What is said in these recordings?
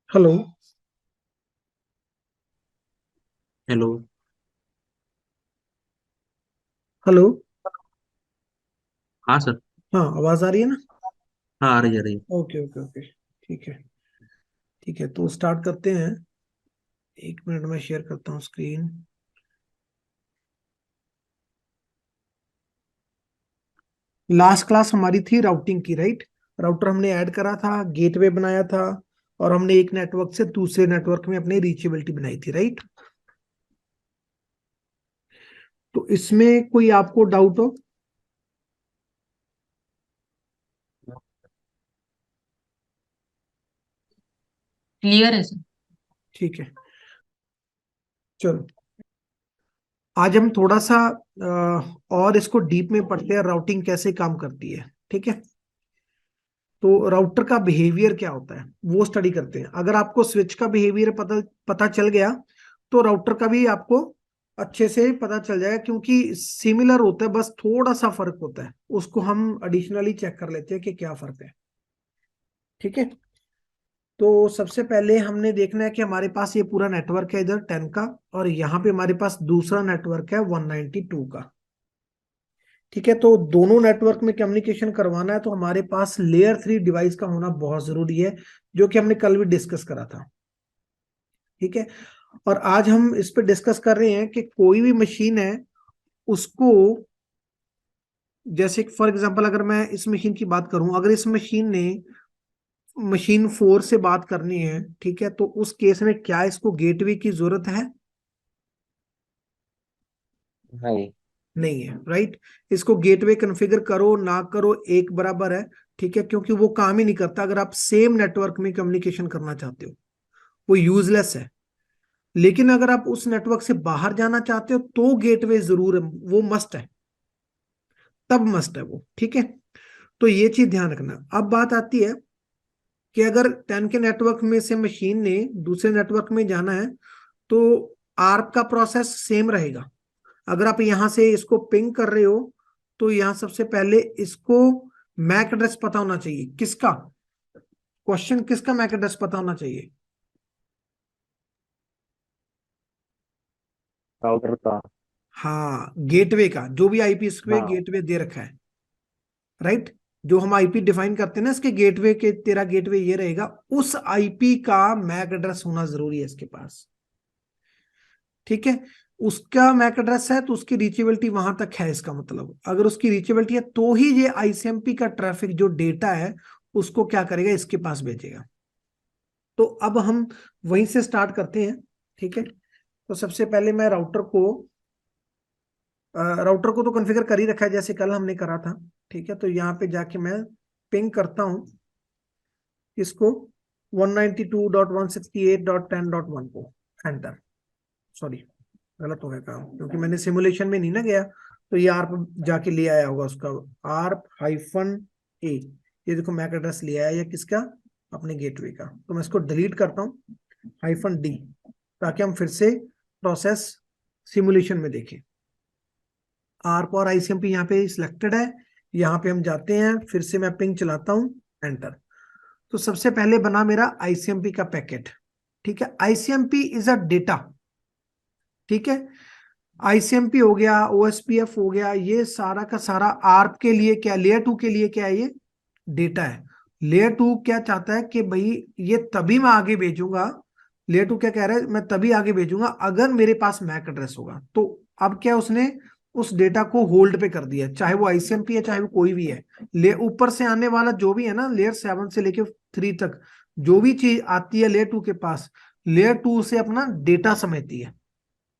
Hello. Hello. Hello. हाँ sir. हाँ, आवाज आ रही है ना? हाँ, आ रही है, आ रही है। Okay okay okay. ठीक है। ठीक है, तो स्टार्ट करते हैं। 1 मिनट में शेयर करता हूँ स्क्रीन। लास्ट क्लास हमारी थी राउटिंग की, राइट? राउटर हमने ऐड करा था, गेटवे बनाया था, और हमने एक नेटवर्क से दूसरे नेटवर्क में अपनी रीचेबिलिटी बनाई थी, राइट? तो इसमें कोई आपको डाउट हो? क्लियर है सर। ठीक है, चलो। आज हम थोड़ा सा और इसको डीप में पढ़ते हैं, राउटिंग कैसे काम करती है। ठीक है, तो राउटर का बिहेवियर क्या होता है वो स्टडी करते हैं। अगर आपको स्विच का बिहेवियर पता पता चल गया तो राउटर का भी आपको अच्छे से पता चल जाएगा, क्योंकि सिमिलर होता है, बस थोड़ा सा फर्क होता है। उसको हम एडिशनली चेक कर लेते हैं कि क्या फर्क है। ठीक है, तो सबसे पहले हमने देखना है कि हमारे पास ये पूरा नेटवर्क है इधर 10 का, और यहाँ पे हमारे पास दूसरा नेटवर्क है 192 का। ठीक है, तो दोनों नेटवर्क में कम्युनिकेशन करवाना है तो हमारे पास लेयर 3 डिवाइस का होना बहुत जरूरी है, जो कि हमने कल भी डिस्कस करा था। ठीक है, और आज हम इस पे डिस्कस कर रहे हैं कि कोई भी मशीन है उसको, जैसे फॉर एग्जांपल अगर मैं इस मशीन की बात करूं, अगर इस मशीन ने मशीन 4 से बात करनी है, ठीक है, तो उस केस में क्या इसको गेटवे की जरूरत है? नहीं। नहीं है, राइट? इसको गेटवे कॉन्फ़िगर करो ना करो एक बराबर है। ठीक है, क्योंकि वो काम ही नहीं करता अगर आप सेम नेटवर्क में कम्युनिकेशन करना चाहते हो, वो यूजलेस है। लेकिन अगर आप उस नेटवर्क से बाहर जाना चाहते हो तो गेटवे जरूर है, वो मस्ट है, तब मस्ट है वो। ठीक है, तो ये चीज ध्यान रखना। अब बात आती है कि अगर 10 के नेटवर्क में से मशीन ने दूसरे नेटवर्क में जाना है तो आर्प का प्रोसेस सेम रहेगा। अगर आप यहां से इसको पिंग कर रहे हो तो यहां सबसे पहले इसको मैक एड्रेस पता होना चाहिए। किसका? क्वेश्चन, किसका मैक एड्रेस पता होना चाहिए? राउटर का। हाँ, गेटवे का, जो भी आईपी इसके हाँ। गेटवे दे रखा है, राइट? जो हम आईपी डिफाइन करते हैं ना, इसके गेटवे के, तेरा गेटवे ये रहेगा, उस आईपी का मैक एड्रेस होना जरूरी है इसके पास। ठीक है, उसका मैक एड्रेस है तो उसकी रीचेबिलिटी वहां तक है। इसका मतलब अगर उसकी रीचेबिलिटी है तो ही ये आईसीएमपी का ट्रैफिक जो डेटा है उसको क्या करेगा, इसके पास भेजेगा। तो अब हम वहीं से स्टार्ट करते हैं। ठीक है, तो सबसे पहले मैं राउटर को तो कॉन्फ़िगर कर ही रखा है जैसे कल हमने करा था। ठीक है, तो यहाँ पे जाके मैं पिंग करता हूँ इसको 192.168.10.1 को, एंटर। सॉरी, गलत हो गया काम, क्योंकि मैंने सिमुलेशन में नहीं ना गया, तो ये आर्प जाके ले आया होगा उसका। आर्प हाइफन ए, ये देखो मैक एड्रेस ले आया, ये किसका? अपने गेटवे का। तो मैं इसको डिलीट करता हूँ, हाइफन डी, ताकि हम फिर से प्रोसेस सिमुलेशन में देखें। आर्प और आईसीएमपी यहाँ पे सिलेक्टेड है। यहाँ पे हम जाते हैं, फिर से मैं पिंग चलाता हूँ, एंटर। तो सबसे पहले बना मेरा आईसीएमपी का पैकेट। ठीक है, आईसीएमपी इज अ डेटा। ठीक है, आईसीएमपी हो गया, ओएसपीएफ हो गया, ये सारा का सारा आर्प के लिए क्या, लेयर 2 के लिए क्या है, ये डेटा है। लेयर 2 क्या चाहता है कि भाई ये तभी मैं आगे भेजूंगा, लेयर 2 क्या कह रहा है, मैं तभी आगे भेजूंगा अगर मेरे पास मैक एड्रेस होगा। तो अब क्या, उसने उस डेटा को होल्ड पे कर दिया, चाहे वो आईसीएमपी है चाहे वो कोई भी है। ले ऊपर से आने वाला जो भी है ना, लेयर 7 से लेके 3 तक जो भी चीज आती है लेयर 2 के पास, लेयर 2 से अपना डेटा समेटती है।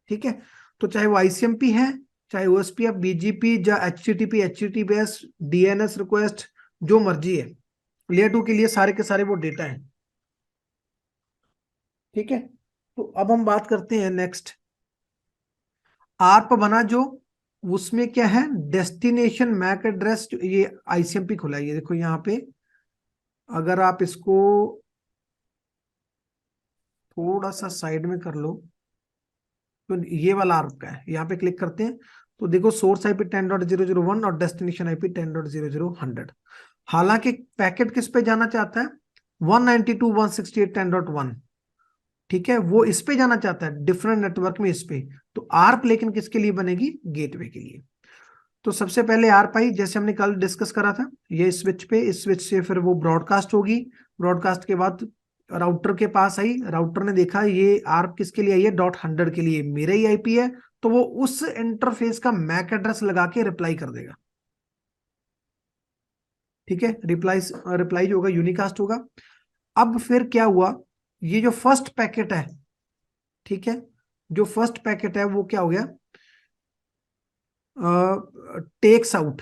ठीक है, तो चाहे वो आईसीएमपी है, चाहे ओएसपीएफ, बीजीपी, या एचटीटीपी, एचटीटीपीएस, डीएनएस रिक्वेस्ट, जो मर्जी है, लेयर 2 के लिए सारे के सारे वो डेटा है। ठीक है, तो अब हम बात करते हैं नेक्स्ट, आर्प बना जो, उसमें क्या है, डेस्टिनेशन मैक एड्रेस। ये आईसीएमपी खुला है, ये देखो यहाँ पे। अगर आप इसको थोड़ा सा साइड में कर लो तो ये वाला आर्प का है, यहाँ पे क्लिक करते हैं तो देखो सोर्स आईपी 10.0.0.1 और डेस्टिनेशन आईपी 10.0.0.100। हालांकि पैकेट किस पे जाना चाहता है, 192.168.10.1, ठीक है, वो इस पे जाना चाहता है डिफरेंट नेटवर्क में, इस पे। तो आर्प लेकिन किसके लिए बनेगी? गेटवे के लिए। तो सबसे पहले आर्प आई, जैसे हमने कल डिस्कस करा था, ये स्विच पे, इस स्विच से फिर वो ब्रॉडकास्ट होगी, ब्रॉडकास्ट के बाद राउटर के पास आई, राउटर ने देखा ये आर्प किसके लिए आई है? .100 के लिए, मेरा ही आईपी है, तो वो उस इंटरफेस का मैक एड्रेस लगा के रिप्लाई कर देगा, ठीक है। रिप्लाई जो होगा यूनिकास्ट होगा। अब फिर क्या हुआ, ये जो फर्स्ट पैकेट है, ठीक है, जो फर्स्ट पैकेट है वो क्या हो गया? Takes out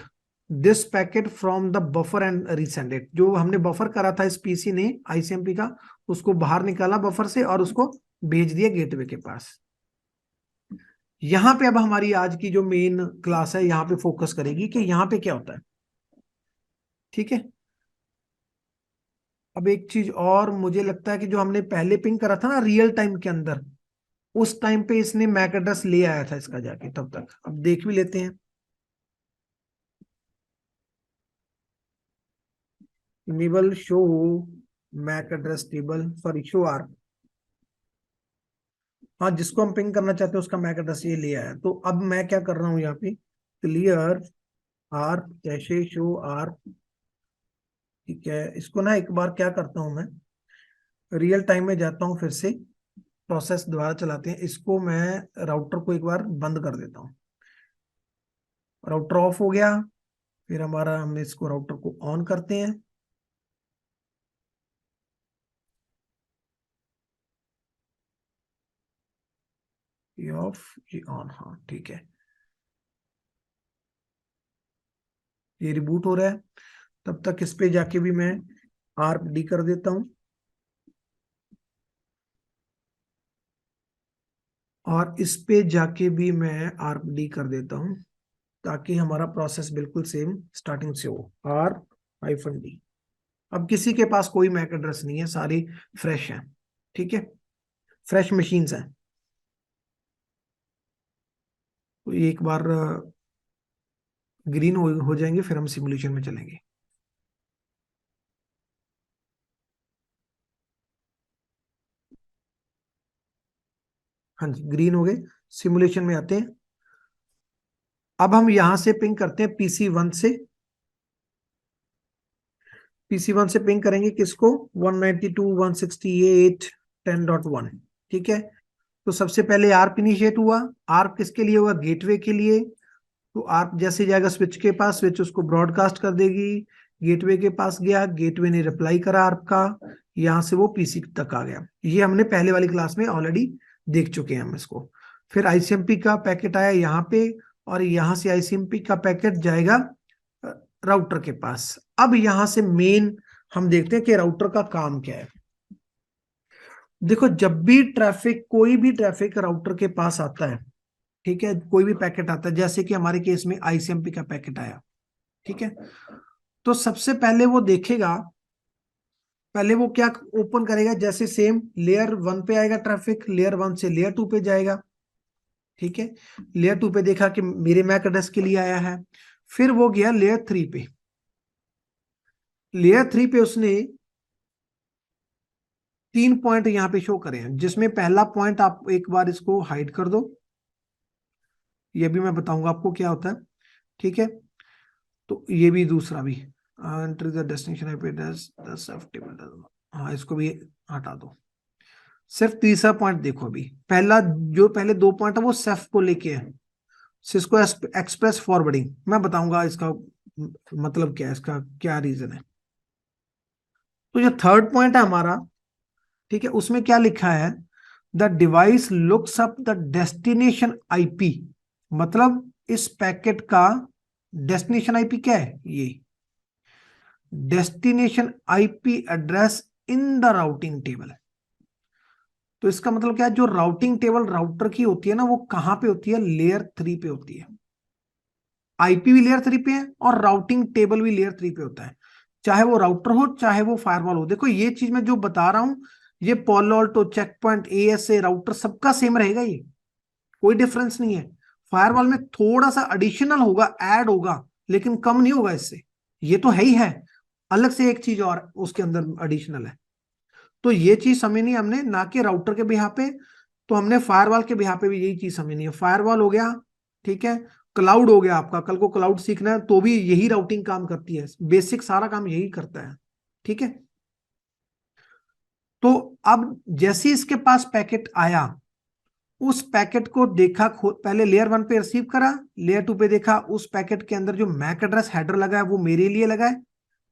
this packet from the buffer and resend it. जो हमने बफर करा था इस पीसी ने, आईसीएमपी का, उसको बाहर निकाला बफर से और उसको भेज दिया गेटवे के पास। यहां पे अब हमारी आज की जो मेन क्लास है यहां पे फोकस करेगी कि यहां पे क्या होता है, ठीक है। अब एक चीज और, मुझे लगता है कि जो हमने पहले पिंग करा था ना रियल टाइम के अंदर, उस टाइम पे इसने मैक एड्रेस ले आया था इसका जाके, तब तक अब देख भी लेते हैं। Enable show MAC address table, sorry show ARP, हाँ, जिसको हम पिंग करना चाहते हैं उसका मैक एड्रेस ये ले आया। तो अब मैं क्या कर रहा हूँ यहाँ पे, clear ARP cache show ARP, ठीक है। इसको ना एक बार क्या करता हूँ मैं, रियल टाइम में जाता हूँ, फिर से प्रोसेस दोबारा चलाते हैं इसको, मैं राउटर को एक बार बंद कर देता हूँ, राउटर ऑफ हो गया। फिर हमारा, हम इसको राउटर को ऑन करते हैं, ये ऑफ ये ऑन, हाँ ठीक है, ये रिबूट हो रहा है। तब तक इस पे जाके भी मैं आर्प डी कर देता हूं, और इस पे जाके भी मैं आर्प डी कर देता हूं, ताकि हमारा प्रोसेस बिल्कुल सेम स्टार्टिंग से हो। ARP hyphen D. अब किसी के पास कोई मैक एड्रेस नहीं है, सारी फ्रेश हैं, ठीक है, फ्रेश मशीन्स हैं। तो एक बार ग्रीन हो जाएंगे, फिर हम सिमुलेशन में चलेंगे। हाँ जी, ग्रीन हो गए, सिमुलेशन में आते हैं। अब हम यहां से पिंग करते हैं PC1 से, PC1 से पिंग करेंगे किसको? 192.168.10.1, ठीक है। तो सबसे पहले आर्प इनिशिएट हुआ, आर्प किसके लिए हुआ? गेटवे के लिए। तो आर्प जैसे जाएगा स्विच के पास, स्विच उसको ब्रॉडकास्ट कर देगी, गेटवे के पास गया, गेटवे ने रिप्लाई करा आर्प का, यहां से वो पीसी तक आ गया। ये हमने पहले वाली क्लास में ऑलरेडी देख चुके हैं हम इसको। फिर आईसीएमपी का पैकेट आया यहाँ पे, और यहां से आईसीएमपी का पैकेट जाएगा राउटर के पास। अब यहां से मेन हम देखते हैं कि राउटर का काम क्या है। देखो, जब भी ट्रैफिक, कोई भी ट्रैफिक राउटर के पास आता है, ठीक है, कोई भी पैकेट आता है, जैसे कि हमारे केस में आईसीएमपी का पैकेट आया, ठीक है, तो सबसे पहले वो देखेगा, पहले वो क्या ओपन करेगा, जैसे सेम लेयर 1 पे आएगा ट्रैफिक, लेयर 1 से लेयर 2 पे जाएगा, ठीक है। लेयर 2 पे देखा कि मेरे मैक एड्रेस के लिए आया है, फिर वो गया लेयर 3 पे। लेयर 3 पे उसने 3 पॉइंट यहाँ पे शो करे हैं, जिसमें पहला पॉइंट, आप एक बार इसको हाइड कर दो, ये भी मैं बताऊंगा आपको क्या होता है, ठीक है। तो ये भी, दूसरा भी, enter the destination IP address the safe table, हाँ इसको भी हटा दो। सिर्फ तीसरा पॉइंट देखो, अभी पहला, जो पहले 2 पॉइंट है वो सेफ को लेके है, सिस्को एक्सप्रेस फॉरवर्डिंग, मैं बताऊंगा इसका मतलब क्या है, इसका क्या रीजन है। तो जो थर्ड पॉइंट है हमारा, ठीक है, उसमें क्या लिखा है? The device looks up the destination IP, मतलब इस पैकेट का डेस्टिनेशन आईपी क्या है? ये destination IP address in the routing table. तो इसका मतलब क्या है? जो राउटिंग टेबल राउटर की होती है ना, वो कहां पे होती है? लेयर 3 पे होती है। आईपी भी लेयर 3 पे है और राउटिंग टेबल भी लेयर 3 पे होता है, चाहे वो राउटर हो चाहे वो फायरवॉल हो। देखो, ये चीज मैं जो बता रहा हूं, ये Palo Alto, Check Point, ASA, router सबका सेम रहेगा, ये कोई डिफरेंस नहीं है। फायरवॉल में थोड़ा सा एडिशनल होगा, ऐड होगा, लेकिन कम नहीं होगा इससे। ये तो है ही है, अलग से एक चीज और उसके अंदर एडिशनल है, तो ये चीज समझनी है हमने, ना कि राउटर के बिहाफ पे। तो हमने फायरवॉल के बिहाफ पे भी यही चीज समझनी है। फायरवॉल हो गया, ठीक है, क्लाउड हो गया आपका, कल को क्लाउड सीखना है तो भी यही राउटिंग काम करती है, बेसिक सारा काम यही करता है, ठीक है। तो अब जैसे इसके पास पैकेट आया, उस पैकेट को देखा, पहले लेयर 1 पे रिसीव करा, लेयर 2 पे देखा, उस पैकेट के अंदर जो मैक एड्रेस हेडर लगा है वो मेरे लिए लगा है,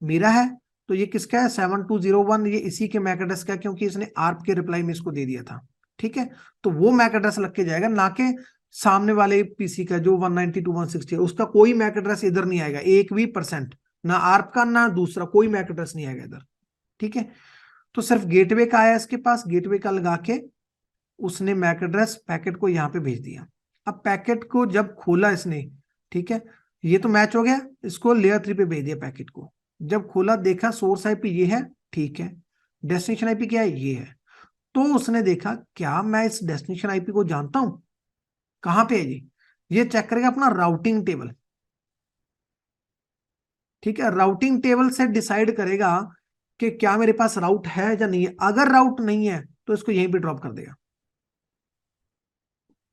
मेरा है। तो ये किसका है? 7201, ये इसी के मैक एड्रेस का है, क्योंकि इसने आर्प के रिप्लाई में इसको दे दिया था, ठीक है। तो वो मैक एड्रेस लग के जाएगा, ना कि सामने वाले पीसी का जो 192.168, उसका कोई मैक एड्रेस इधर नहीं आएगा 1% ना आर्प का ना दूसरा, कोई मैक एड्रेस नहीं आएगा इधर, ठीक है। तो सिर्फ गेटवे का आया इसके पास, गेटवे का लगा के उसने मैक एड्रेस पैकेट को यहां पे भेज दिया। अब पैकेट को जब खोला इसने, ठीक है, ये तो मैच हो गया, इसको लेयर 3 पे भेज दिया पैकेट को। जब खोला देखा सोर्स आईपी ये है, ठीक है, डेस्टिनेशन आईपी क्या है? ये है। तो उसने देखा क्या मैं इस डेस्टिनेशन आईपी को जानता हूं, कहां पे है ये चेक करेगा अपना राउटिंग टेबल, ठीक है। राउटिंग टेबल से डिसाइड करेगा कि क्या मेरे पास राउट है या नहीं है। अगर राउट नहीं है तो इसको यहीं पे ड्रॉप कर देगा।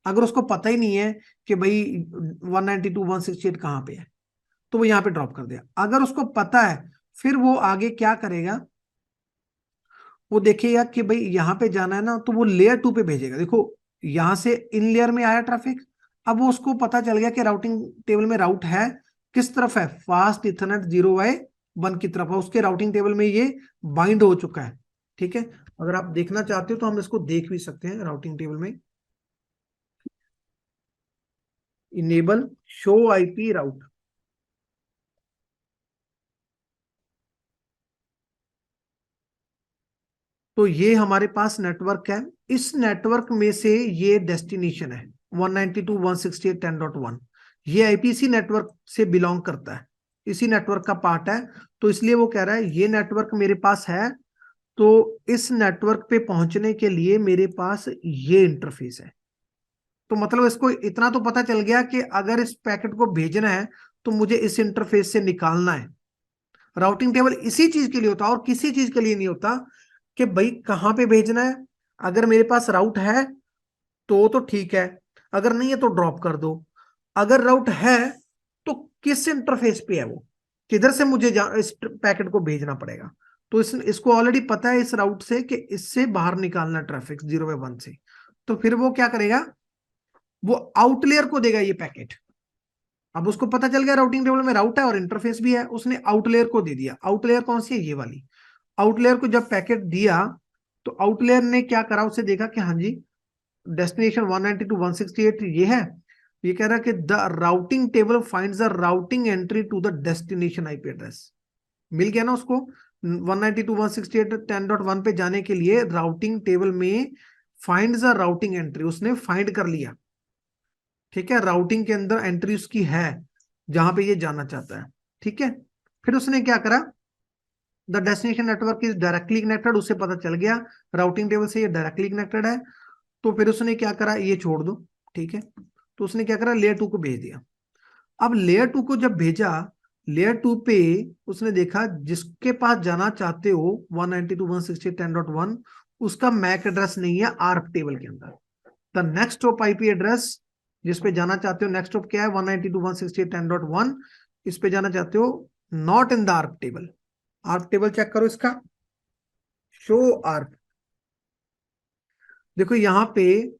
अगर उसको पता ही नहीं है कि भाई 192.168 कहां पे है, तो वो यहां पे ड्रॉप कर देगा। अगर उसको पता है, फिर वो आगे क्या करेगा, वो देखेगा कि भाई यहां पे जाना है ना, तो वो लेयर 2 पे भेजेगा। देखो यहां से इन लेयर में आया ट्रैफिक, अब वो उसको पता चल गया कि राउटिंग टेबल में राउट है, किस तरफ है? फास्ट इथरनेट 0x1 की तरफ है, उसके राउटिंग टेबल में ये बाइंड हो चुका है, ठीक है। अगर आप देखना चाहते हो तो हम इसको देख भी सकते हैं राउटिंग टेबल में। इनेबल शो आईपी राउट, तो ये हमारे पास नेटवर्क है। इस नेटवर्क में से ये डेस्टिनेशन है 192.168.10.1, ये आईपीसी नेटवर्क से बिलोंग करता है, इसी नेटवर्क का पार्ट है। तो इसलिए वो कह रहा है ये नेटवर्क मेरे पास है, तो इस नेटवर्क पे पहुंचने के लिए मेरे पास ये इंटरफेस है। तो मतलब इसको इतना तो पता चल गया कि अगर इस पैकेट को भेजना है तो मुझे इस इंटरफेस से निकालना है। राउटिंग टेबल इसी चीज के लिए होता है और किसी चीज के लिए नहीं होता कि भाई कहां पे भेजना है। अगर मेरे पास राउट है तो ठीक है, अगर नहीं है तो ड्रॉप कर दो। अगर राउट है तो किस इंटरफेस पे है वो, किधर से मुझे इस पैकेट को भेजना पड़ेगा। तो इसको ऑलरेडी पता है इस राउट से कि इससे बाहर निकालना ट्रैफिक 0x1 से। तो फिर वो क्या करेगा, वो आउटलेयर को देगा ये पैकेट। अब उसको पता चल गया राउटिंग टेबल में राउट है और इंटरफेस भी है, उसने आउटलेयर को दे दिया। आउटलेयर कौन सी है? ये वाली। आउटलेयर को जब पैकेट दिया तो आउटलेयर ने क्या करा, उसे देखा कि हाँ जी डेस्टिनेशन 192.168 ये है। ये कह रहा है कि the routing table finds the routing entry to the destination IP address. मिल गया ना उसको, 192.168.10.1 पे जाने के लिए राउटिंग टेबल में फाइंड्स द राउटिंग एंट्री, उसने फाइंड कर लिया, ठीक है। राउटिंग के अंदर एंट्री उसकी है जहां पे ये जाना चाहता है, ठीक है। फिर उसने क्या करा, the destination network is directly connected, उसे पता चल गया राउटिंग टेबल से ये डायरेक्टली कनेक्टेड है। तो फिर उसने क्या करा, ये छोड़ दो, ठीक है। तो उसने क्या करा, लेयर 2 को भेज दिया। अब लेयर 2 को जब भेजा, लेयर 2 पे उसने देखा जिसके पास जाना चाहते हो 192.168.10.1, उसका मैक एड्रेस नहीं है आर्प टेबल के अंदर। The next of IP address जिस पे जाना चाहते हो, नेक्स्ट ऑफ क्या है 192.168.10.1, इस पे जाना चाहते हो, not in the ARP table. ARP table check करो इसका, शो आर्प। देखो यहां पे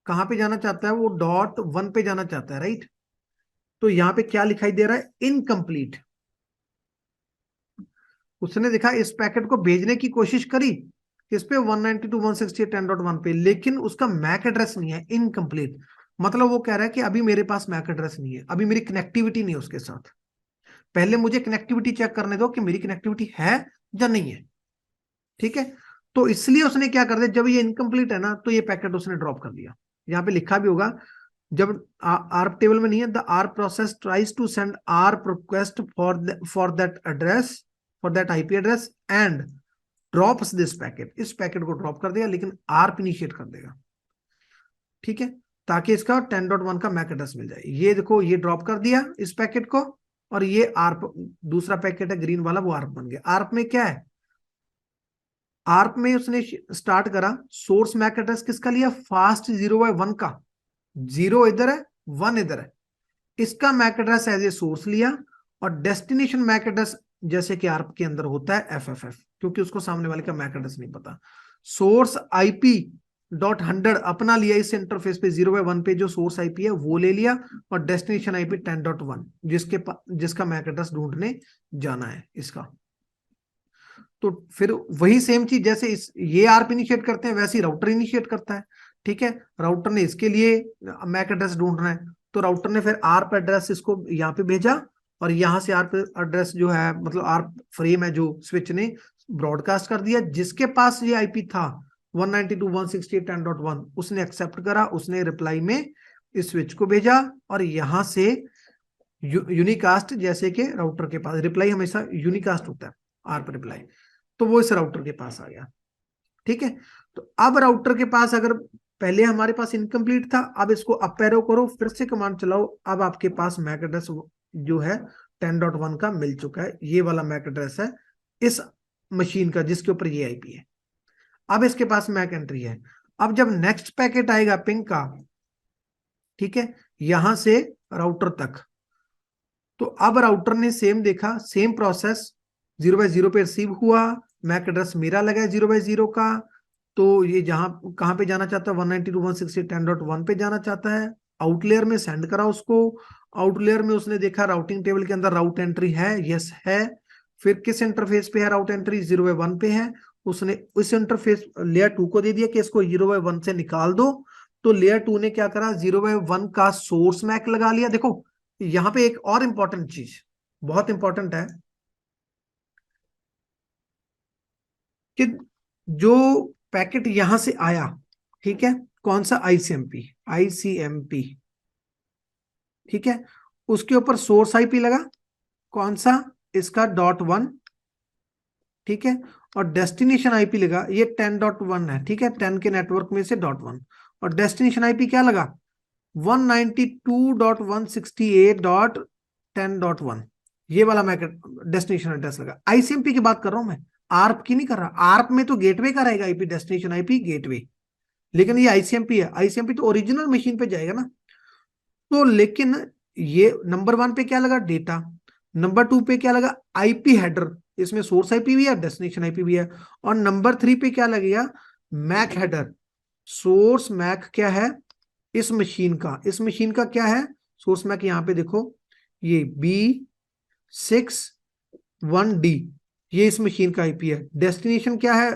कहां पे जाना चाहता है वो, .1 पे जाना चाहता है, राइट। तो यहां पे क्या लिखाई दे रहा है, इनकम्प्लीट। उसने देखा इस पैकेट को भेजने की कोशिश करी किस पे, 192.168.10.1 पे, लेकिन उसका मैक एड्रेस नहीं है, इनकम्प्लीट। मतलब वो कह रहा है कि अभी मेरे पास मैक एड्रेस नहीं है, अभी मेरी कनेक्टिविटी नहीं है उसके साथ। पहले मुझे कनेक्टिविटी चेक करने दो कि मेरी कनेक्टिविटी है या नहीं है, ठीक है। तो इसलिए उसने क्या कर दिया, जब ये इनकम्प्लीट है ना तो ये पैकेट उसने ड्रॉप कर दिया। यहाँ पे लिखा भी होगा, जब आर्प टेबल में नहीं है, the ARP process tries to send ARP request for that address, for that IP address and drops this packet, इस पैकेट को ड्रॉप कर देगा लेकिन आर्प इनिशिएट कर देगा, ठीक है, ताकि इसका 10.1 का मैक एड्रेस मिल जाए। ये देखो ये ड्रॉप कर दिया इस पैकेट को, और ये आर्प दूसरा पैकेट है ग्रीन वाला, वो आर्प बन गया। आर्प में क्या है, आर्प में उसने स्टार्ट करा, सोर्स मैक एड्रेस किसका लिया, फास्ट 0/1 का, 0 इधर है 1 इधर है, इसका MAC address as a source लिया, और डेस्टिनेशन मैक एड्रेस जैसे कि आर्प के अंदर होता है FFF, क्योंकि उसको सामने वाले का मैक एड्रेस नहीं पता। सोर्स IP.100 अपना लिया इस इंटरफेस पे, 0/1 पे जो सोर्स IP है वो ले लिया, और डेस्टिनेशन IP 10.1 जिसका मैक एड्रेस ढूंढने जाना है इसका। तो फिर वही सेम चीज जैसे ये आर्प इनिशिएट करते हैं वैसे ही राउटर इनिशिएट करता है। ठीक है, राउटर ने इसके लिए मैक एड्रेस ढूंढना है, तो राउटर ने फिर आर्प एड्रेस इसको यहाँ पे भेजा, और यहाँ से आर्प एड्रेस जो है मतलब आर्प फ्रेम है जो स्विच ने ब्रॉडकास्ट कर दिया, जिसके पास ये IP था 192.168.10.1 उसने एक्सेप्ट करा, उसने रिप्लाई में इस स्विच को भेजा, और यहाँ से यूनिकास्ट जैसे कि राउटर के पास रिप्लाई हमेशा यूनिकास्ट होता है आर्प रिप्लाई, तो वो इस राउटर के पास आ गया। ठीक है, तो अब राउटर के पास अगर पहले हमारे पास इनकम्प्लीट था, अब इसको अप एरो करो, फिर से कमांड चलाओ, अब आपके पास मैक एड्रेस जो है 10.1 का मिल चुका है, ये वाला मैक एड्रेस है इस मशीन का जिसके ऊपर ये IP है। अब इसके पास मैक एंट्री है। अब जब नेक्स्ट पैकेट आएगा पिंग का, ठीक है, यहां से राउटर तक, तो अब राउटर ने सेम देखा, सेम प्रोसेस 0/0 पे रिसीव हुआ, मैक एड्रेस मेरा लगा है 0/0 का, तो ये जहां कहां पे जाना चाहता है 192.168.10.1 पे जाना चाहता है, आउटलेयर में सेंड करा उसको, आउटलेयर में उसने देखा राउटिंग टेबल के अंदर राउट एंट्री है, यस है, फिर किस इंटरफेस पे है राउट एंट्री, 0/1 पे है, उसने उस इंटरफेस लेयर 2 को दे दिया कि इसको 0/1 से निकाल दो, तो लेयर 2 ने क्या करा 0/1 का सोर्स मैक लगा लिया। देखो यहां पे एक और इंपॉर्टेंट चीज बहुत इंपॉर्टेंट है कि जो पैकेट यहां से आया, ठीक है, कौन सा ICMP, ठीक है, उसके ऊपर सोर्स IP लगा कौन सा, इसका .1, ठीक है, और डेस्टिनेशन IP लगा ये 10.1 है, ठीक है, 10 के नेटवर्क में से .1, और डेस्टिनेशन IP क्या लगा 192.168.10.1, ये वाला मैं डेस्टिनेशन एड्रेस लगा। ICMP की बात कर रहा हूं मैं, आर्प की नहीं कर रहा। आर्प में तो गेटवे का रहेगा IP, डेस्टिनेशन IP गेटवे, लेकिन ये ICMP है, ICMP तो ओरिजिनल मशीन पे जाएगा ना। तो लेकिन ये नंबर 1 पे क्या लगा डेटा, नंबर 2 पे क्या लगा IP हेडर, इसमें सोर्स IP भी है डेस्टिनेशन IP भी है, और नंबर 3 पे क्या लगेगा मैक हेडर, सोर्स मैक क्या है इस मशीन का, इस मशीन का क्या है सोर्स मैक, यहां पे देखो ये B61D ये इस मशीन का IP है। डेस्टिनेशन क्या है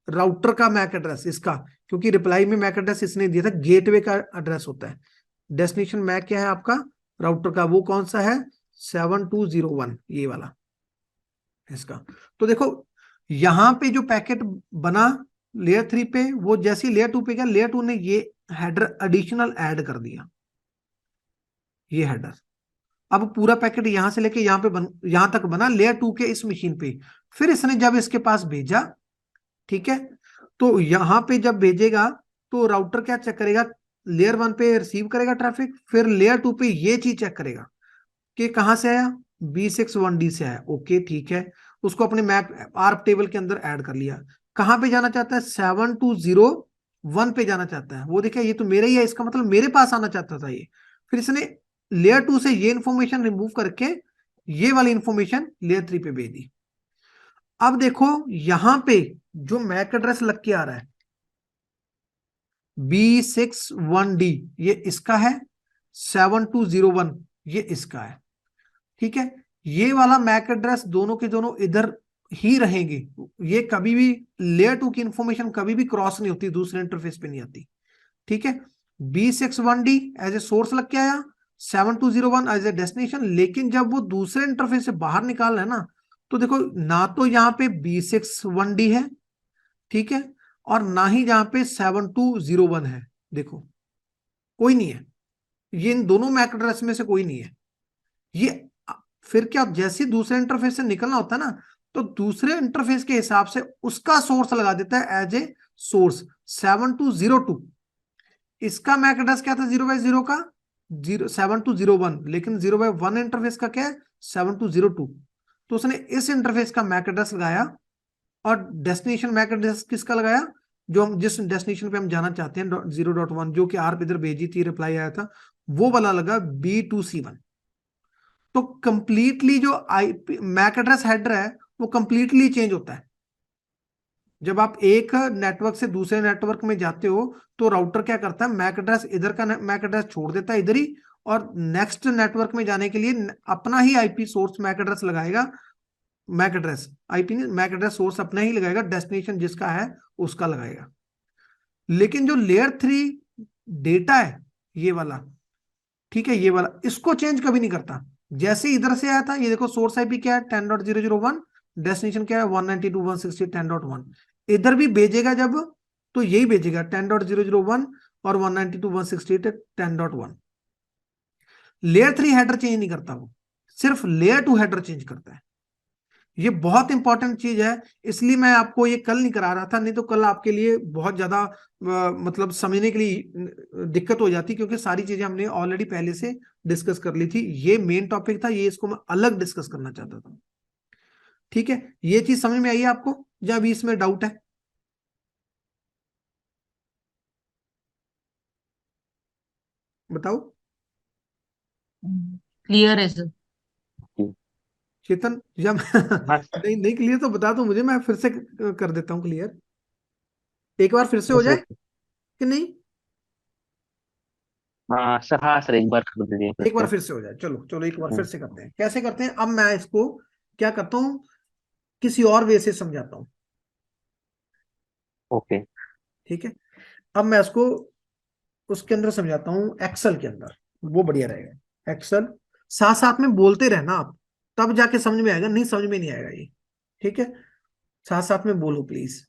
राउटर का मैक एड्रेस इसका, क्योंकि रिप्लाई में मैक एड्रेस इसने दिया था, गेटवे का एड्रेस होता है। डेस्टिनेशन मैक क्या है आपका राउटर का, वो कौन सा है 7201 ये वाला इसका। तो देखो यहां पे जो पैकेट बना लेयर 3 पे, वो जैसी लेयर 2 पे गया, लेयर 2 ने ये हेडर एडिशनल ऐड कर दिया, ये हेडर। अब पूरा पैकेट यहां से लेके यहां पे यहां तक बना लेयर 2 के इस मशीन पे, फिर इसने जब इसके पास भेजा, ठीक है, तो यहां पे जब भेजेगा तो राउटर क्या चेक करेगा, लेयर 1 पे रिसीव करेगा ट्रैफिक, फिर लेयर 2 पे ये चीज चेक करेगा कि कहां से आया B61D से आया, ओके ठीक है, उसको अपने मैप आर्प टेबल के अंदर ऐड कर लिया। कहां पे जाना चाहता है 7201 पे जाना चाहता है, वो देखिए ये तो मेरा ही है, इसका मतलब मेरे पास आना चाहता था ये, फिर इसने लेयर 2 से ये इंफॉर्मेशन रिमूव करके ये वाली इंफॉर्मेशन लेयर 3 पे भेज दी। अब देखो यहां पे जो मैक एड्रेस लग के आ रहा है B61D ये इसका है, 7201 ये इसका है, ठीक है, ये वाला मैक एड्रेस दोनों के दोनों इधर ही रहेंगे, ये कभी भी लेयर 2 की इंफॉर्मेशन कभी भी क्रॉस नहीं होती, दूसरे इंटरफेस पे नहीं आती, ठीक है। B61D एज ए सोर्स लग के आया, 7201 एज ए डेस्टिनेशन, लेकिन जब वो दूसरे इंटरफेस से बाहर निकाल रहा है ना, तो देखो ना तो यहाँ पे B61D है, ठीक है, और ना ही जहां पे 7201 है, देखो कोई नहीं है, ये इन दोनों मैक एड्रेस में से कोई नहीं है। ये फिर क्या, जैसे दूसरे इंटरफेस से निकलना होता है ना, तो दूसरे इंटरफेस के हिसाब से उसका सोर्स लगा देता है एज ए सोर्स 7202। इसका मैक एड्रेस क्या था 0/0 का 7201, लेकिन 0/1 इंटरफेस का क्या है 7202, तो उसने इस इंटरफेस का मैक एड्रेस लगाया और डेस्टिनेशन मैक एड्रेस किसका लगाया, जो हम जिस डेस्टिनेशन पे हम जाना चाहते हैं 0.1, जो कि आर इधर भेजी थी, रिप्लाई आया था, वो वाला लगा B2C1। तो कंप्लीटली जो आईपी मैक एड्रेस हेडर है वो कंप्लीटली चेंज होता है। जब आप एक नेटवर्क से दूसरे नेटवर्क में जाते हो तो राउटर क्या करता है, मैक एड्रेस इधर का मैक एड्रेस छोड़ देता है इधर ही, और नेक्स्ट नेटवर्क में जाने के लिए अपना ही आईपी सोर्स मैक एड्रेस लगाएगा। मैक एड्रेस आईपी नहीं, मैक एड्रेस सोर्स अपना ही लगाएगा, डेस्टिनेशन जिसका है उसका लगाएगा। लेकिन जो लेयर 3 डेटा है ये वाला, ठीक है, ये वाला इसको चेंज कभी नहीं करता। जैसे इधर से आया था, ये देखो सोर्स आईपी क्या है 10.0.0.1, डेस्टिनेशन क्या है 192.168.10.1, इधर भी भेजेगा जब तो यही भेजेगा 10.0.0.1 और 192.168.10.1। लेयर 3 हेडर चेंज नहीं करता, वो सिर्फ लेयर 2 हेडर चेंज करता है। ये बहुत इंपॉर्टेंट चीज है, इसलिए मैं आपको ये कल नहीं करा रहा था, नहीं तो कल आपके लिए बहुत ज्यादा मतलब समझने के लिए दिक्कत हो जाती, क्योंकि सारी चीजें हमने ऑलरेडी पहले से डिस्कस कर ली थी। ये मेन टॉपिक था, ये इसको मैं अलग डिस्कस करना चाहता था। ठीक है, ये चीज समझ में आई है आपको, या अभी इसमें डाउट है? बताओ। क्लियर है सर। चेतन, या हाँ नहीं नहीं क्लियर तो बता दो मुझे, मैं फिर से कर देता हूँ क्लियर, एक बार फिर से हो सर। जाए कि नहीं? हाँ सर, हाँ सर, एक बार कर दीजिए फिर एक बार से। फिर से हो जाए, चलो चलो एक बार फिर हम्म, से करते हैं। कैसे करते हैं, अब मैं इसको क्या करता हूँ, किसी और वे से समझाता हूँ। ओके। ठीक है, अब मैं इसको उसके अंदर समझाता हूँ, एक्सेल के अंदर, वो बढ़िया रहेगा। एक्सेल साथ साथ में बोलते रहना आप, तब जाके समझ में आएगा, नहीं समझ में नहीं आएगा ये। ठीक है, साथ साथ में बोलो प्लीज।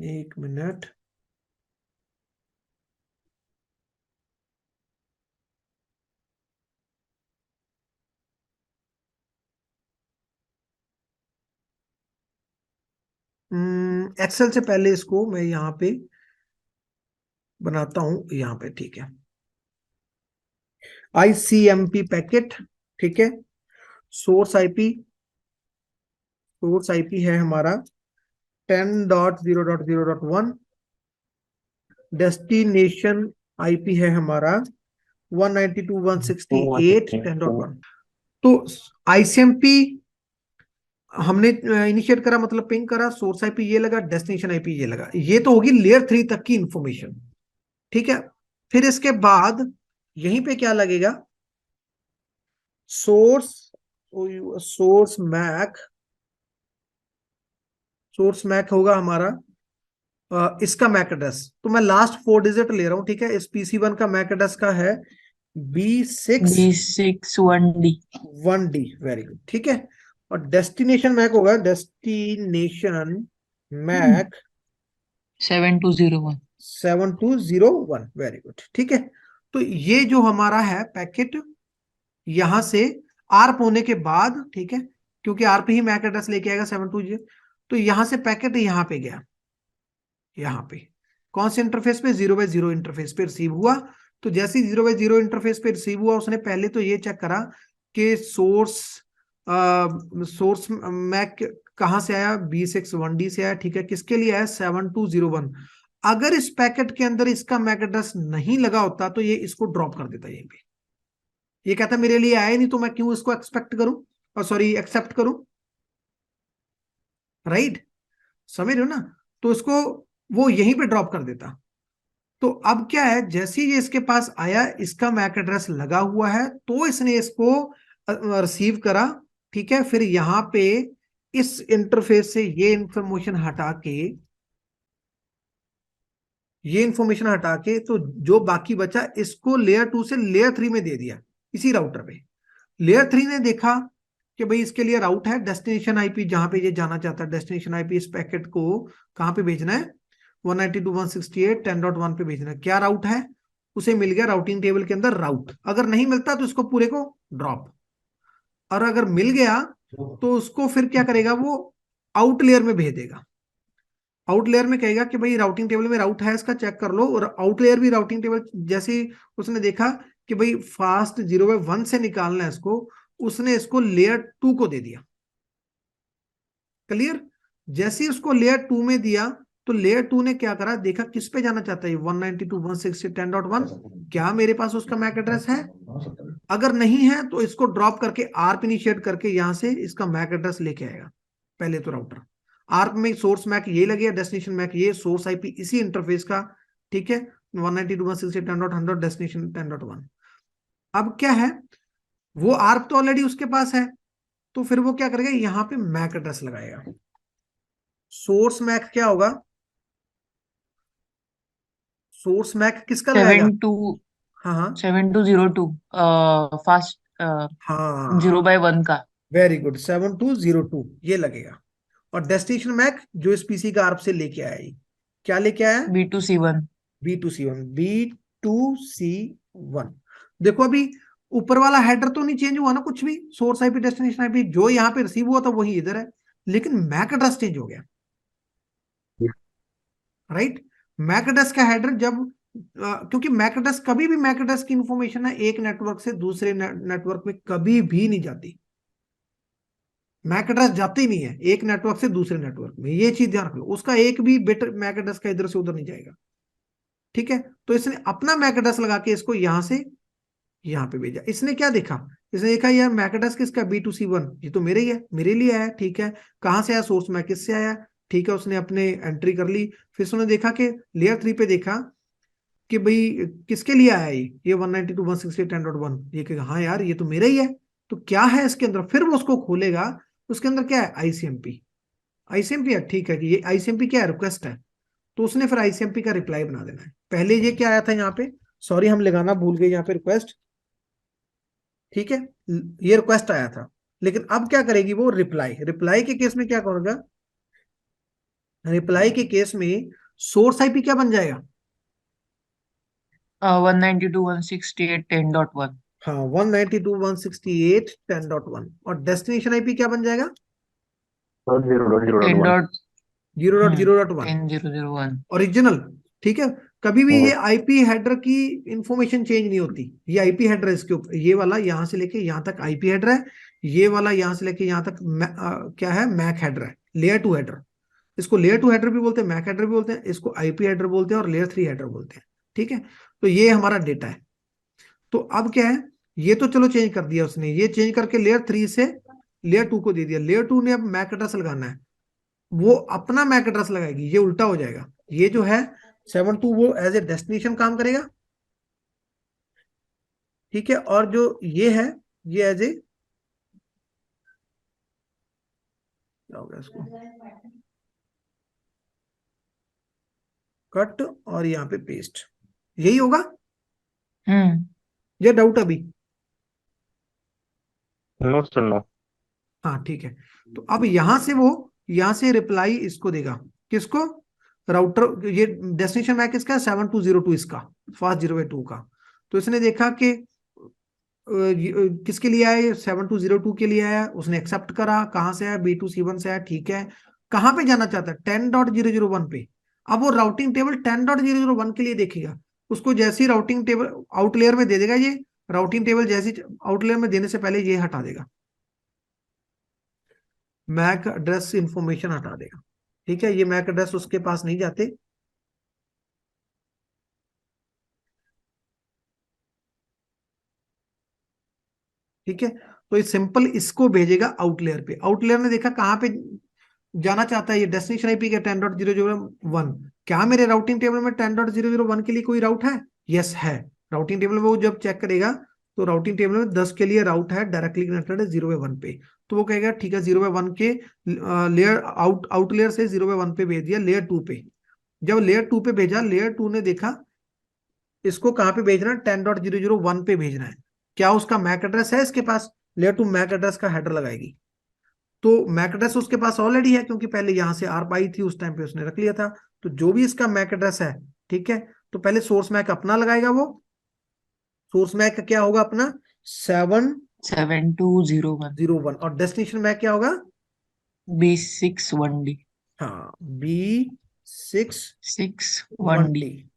एक मिनट। एक्सेल से पहले इसको मैं यहाँ पे बनाता हूं, यहाँ पे, ठीक है, ICMP पैकेट। ठीक है, सोर्स आईपी, सोर्स आईपी है हमारा 10.0.0.1, डेस्टिनेशन आईपी है हमारा 192.168.10.1। तो आईसीएमपी हमने इनिशिएट करा, मतलब पिंग करा, सोर्स आईपी ये लगा, डेस्टिनेशन आईपी ये लगा, ये तो होगी लेयर 3 तक की इंफॉर्मेशन। ठीक है, फिर इसके बाद यहीं पे क्या लगेगा, source, source MAC, source MAC होगा हमारा इसका मैक एड्रेस, तो मैं लास्ट 4 डिजिट ले रहा हूं। ठीक है, इस PC1 का मैक एड्रेस का है B6 B61D 1D, very good. ठीक है, और डेस्टिनेशन मैक होगा, डेस्टिनेशन मैक 7201। 7201, very good. ठीक है, तो ये जो हमारा है पैकेट, यहां से आर्प होने के बाद, ठीक है, क्योंकि आर्प ही मैक एड्रेस लेके आएगा 720, तो यहां से पैकेट यहां पे गया, यहां पे कौन से इंटरफेस पे, 0/0 इंटरफेस पे रिसीव हुआ। तो जैसे ही 0/0 इंटरफेस पे रिसीव हुआ, उसने पहले तो ये चेक करा कि सोर्स सोर्स मैक कहां से आया, B61D से आया। ठीक है, किसके लिए आया, 7201। अगर इस पैकेट के अंदर इसका मैक एड्रेस नहीं लगा होता तो ये इसको ड्रॉप कर देता यहीं पे, ये कहता मेरे लिए आया नहीं तो मैं क्यों इसको एक्सपेक्ट करूं, और सॉरी एक्सेप्ट करूं, राइट, समझ रहे हो ना? तो इसको वो यहीं पे ड्रॉप कर देता। तो अब क्या है, जैसे ही ये इसके पास आया, इसका मैक एड्रेस लगा हुआ है, तो इसने इसको रिसीव करा। ठीक है, फिर यहां पे इस इंटरफेस से ये इंफॉर्मेशन हटा के, ये इंफॉर्मेशन हटा के, तो जो बाकी बचा इसको लेयर 2 से लेयर 3 में दे दिया, इसी राउटर पे। लेयर 3 ने देखा कि भाई इसके लिए राउट है, डेस्टिनेशन आईपी जहां पे ये जाना चाहता है, डेस्टिनेशन आईपी इस पैकेट को कहां पे भेजना है, 192.168.10.1 पे भेजना है। क्या राउट है, उसे मिल गया राउटिंग टेबल के अंदर राउट। अगर नहीं मिलता तो इसको पूरे को ड्रॉप, और अगर मिल गया तो उसको फिर क्या करेगा, वो आउट लेयर में भेज देगा। आउट लेयर में कहेगा कि भाई राउटिंग टेबल में राउट है, इसका चेक कर लो। और आउट लेयर भी राउटिंग टेबल, जैसे ही उसने देखा कि भाई फास्ट 0/1 से निकालना है इसको, उसने इसको लेयर 2 को दे दिया। क्लियर। जैसे ही उसको लेयर 2 में दिया तो लेयर 2 ने क्या करा, देखा किस पे जाना चाहता है, 192.168.10.1, क्या मेरे पास उसका मैक एड्रेस है? अगर नहीं है तो इसको ड्रॉप करके आर्प इनिशिएट करके यहां से इसका मैक एड्रेस लेके आएगा। पहले तो राउटर आर्प में सोर्स मैक ये लगेगा, डेस्टिनेशन मैक ये, सोर्स आईपी इसी इंटरफेस का, ठीक है, 192.168.10.100 डेस्टिनेशन 10.1। अब क्या है, वो आर्प तो ऑलरेडी उसके पास है, तो फिर वो क्या करेगा, यहां पे मैक एड्रेस लगाएगा। सोर्स मैक क्या होगा, सोर्स मैक किसका लगाएगा? 72 हाँ हाँ 7202 फास्ट हाँ, 0/1 का। वेरी गुड, 7202 ये लगेगा। और डेस्टिनेशन मैक जो इस पीसी का आर्प से लेके आया, ये क्या लेके आया? B2C1। B2C1। देखो अभी ऊपर वाला हेडर तो नहीं चेंज हुआ ना, कुछ भी, सोर्स आईपी डेस्टिनेशन आईपी जो यहाँ पे रिसीव हुआ था वही इधर है, लेकिन मैक एड्रेस चेंज हो गया, राइट। मैक एड्रेस का हेडर जब क्योंकि मैक एड्रेस कभी भी, मैक एड्रेस की इंफॉर्मेशन है एक नेटवर्क से दूसरे नेटवर्क में कभी भी नहीं जाती। मैक एड्रेस जाते ही नहीं है एक नेटवर्क से दूसरे नेटवर्क में, ये चीज ध्यान रख लो, उसका एक भी बिट मैक एड्रेस का इधर से उधर नहीं जाएगा, ठीक है। तो इसने अपना मैक एड्रेस लगा के इसको यहां से यहाँ पे भेजा। इसने क्या देखा, इसने देखा यार मैक एड्रेस किसका, B2C1, ये तो मेरे ही है, मेरे लिए आया, ठीक है। कहाँ से आया, सोर्स मैक किससे आया, ठीक है, उसने अपने एंट्री कर ली। फिर उसने देखा कि लेयर 3 पे देखा कि भाई किसके लिए आया ये 192.168.10.1, ये कहेगा हाँ यार ये तो मेरा ही है, तो क्या है इसके अंदर, फिर वो उसको खोलेगा, उसके अंदर क्या है, आईसीएमपी। आईसीएमपी है, ठीक है, कि ये आईसीएमपी क्या है, रिक्वेस्ट है, तो उसने फिर आईसीएमपी का रिप्लाई बना देना है। पहले ये क्या आया था यहाँ पे, सॉरी हम लगाना भूल गए यहाँ पे रिक्वेस्ट, ठीक है, ये रिक्वेस्ट आया था, लेकिन अब क्या करेगी वो, रिप्लाई। रिप्लाई के केस में क्या करेगा, रिप्लाई के केस में सोर्स आईपी क्या बन जाएगा, 192.168.10.1। हाँ 192.168.10.1, और डेस्टिनेशन आईपी क्या बन जाएगा, 0.0.1। 0.0.1 10.001। ओरिजिनल, ठीक है। कभी भी ये आईपी हेडर की इंफॉर्मेशन चेंज नहीं होती, ये आईपी हेडर है इसके ऊपर, ये वाला यहां से लेके यहां तक आईपी हेडर है, ये वाला यहां से लेके यहां तक क्या है, मैक हेडर है, लेयर 2 हेडर। इसको लेयर 2 हेडर भी बोलते हैं, मैक हेडर भी बोलते हैं, इसको आईपी हेडर बोलते हैं और लेयर 3 हेडर बोलते हैं, ठीक है। तो ये हमारा डेटा है। तो अब क्या है, ये तो चलो चेंज कर दिया उसने, ये चेंज करके लेयर 3 से लेयर 2 को दे दिया। लेयर 2 ने अब मैक एड्रेस लगाना है, वो अपना मैक एड्रेस लगाएगी, ये उल्टा हो जाएगा। ये जो है 72 वो एज ए डेस्टिनेशन काम करेगा, ठीक है, और जो ये है ये एज ए, क्या हो गया इसको, कट और यहाँ पे पेस्ट, यही होगा, हम्म। ये डाउट अभी? No sir no. हाँ ठीक है। तो अब यहां से वो, यहां से रिप्लाई इसको देगा, किसको, राउटर, ये डेस्टिनेशन मैक इसका 7202 इसका, फास्ट 0/2 का। तो इसने देखा कि किसके लिए आया, 7202 के लिए आया, उसने एक्सेप्ट करा, कहां से आया, B2C1 से आया, ठीक है। कहां पे जाना चाहता है, 10.001 पे। अब वो राउटिंग टेबल 10.001 के लिए देखेगा, उसको जैसी राउटिंग टेबल आउटलेयर में दे देगा, ये राउटिंग टेबल जैसी आउटलेयर में देने से पहले ये हटा देगा, मैक एड्रेस इंफॉर्मेशन हटा देगा, ठीक है। ये मैक एड्रेस उसके पास नहीं जाते, ठीक है। तो ये सिंपल इसको भेजेगा आउटलेयर पे। आउटलेयर ने देखा कहां पे जाना चाहता है, ये डेस्टिनेशन आईपी का 10.001, क्या मेरे राउटिंग टेबल में 10.001 के लिए कोई राउट है, यस है। राउटिंग टेबल में वो जब चेक करेगा तो राउटिंग टेबल में 10 के लिए राउट है, डायरेक्टली कनेक्टेड है 0/1 पे, तो वो कहेगा ठीक है 0/1 के लेयर आउटलेयर से 0/1 पे भेज दिया लेयर 2 पे। जब लेयर 2 पे भेजा, लेयर 2 ने देखा इसको कहां पे भेजना है, 10.001 पे भेजना है, क्या उसका मैक एड्रेस है इसके पास, लेयर 2 मैक एड्रेस का हेडर लगाएगी। तो मैक एड्रेस उसके पास ऑलरेडी है, क्योंकि पहले यहां से आर्प आई थी उस टाइम पे उसने रख लिया था। तो जो भी इसका मैक एड्रेस है, ठीक है, तो पहले सोर्स मैक अपना लगाएगा, वो सोर्स मैक क्या होगा अपना 7201। 701, और डेस्टिनेशन मैक क्या होगा, B61D। हाँ B61D। 61D।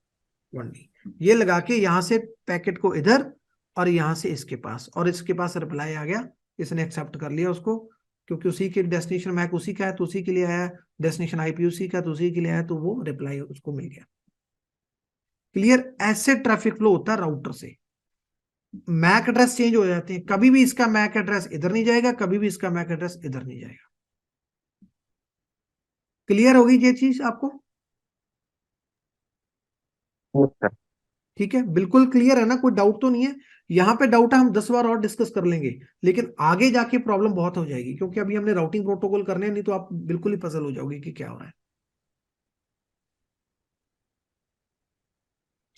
1D ये लगा के यहां से पैकेट को इधर और यहां से इसके पास, और इसके पास रिप्लाई आ गया, इसने एक्सेप्ट कर लिया उसको, क्योंकि उसी के डेस्टिनेशन मैक उसी का है तो उसी के लिए आया, डेस्टिनेशन आईपी उसी का तो उसी के लिए आया, तो वो रिप्लाई उसको मिल गया। क्लियर? ऐसे ट्रैफिक फ्लो होता है राउटर से। मैक एड्रेस चेंज हो जाते हैं, कभी भी इसका मैक एड्रेस इधर नहीं जाएगा, कभी भी इसका मैक एड्रेस इधर नहीं जाएगा। क्लियर होगी ये चीज आपको? Yes sir. ठीक है, बिल्कुल क्लियर है ना, कोई डाउट तो नहीं है? यहाँ पे डाउट है हम 10 बार और डिस्कस कर लेंगे, लेकिन आगे जाके प्रॉब्लम बहुत हो जाएगी, क्योंकि अभी हमने राउटिंग प्रोटोकॉल करने हैं, नहीं तो आप बिल्कुल ही पजल हो जाओगे कि क्या हो रहा है।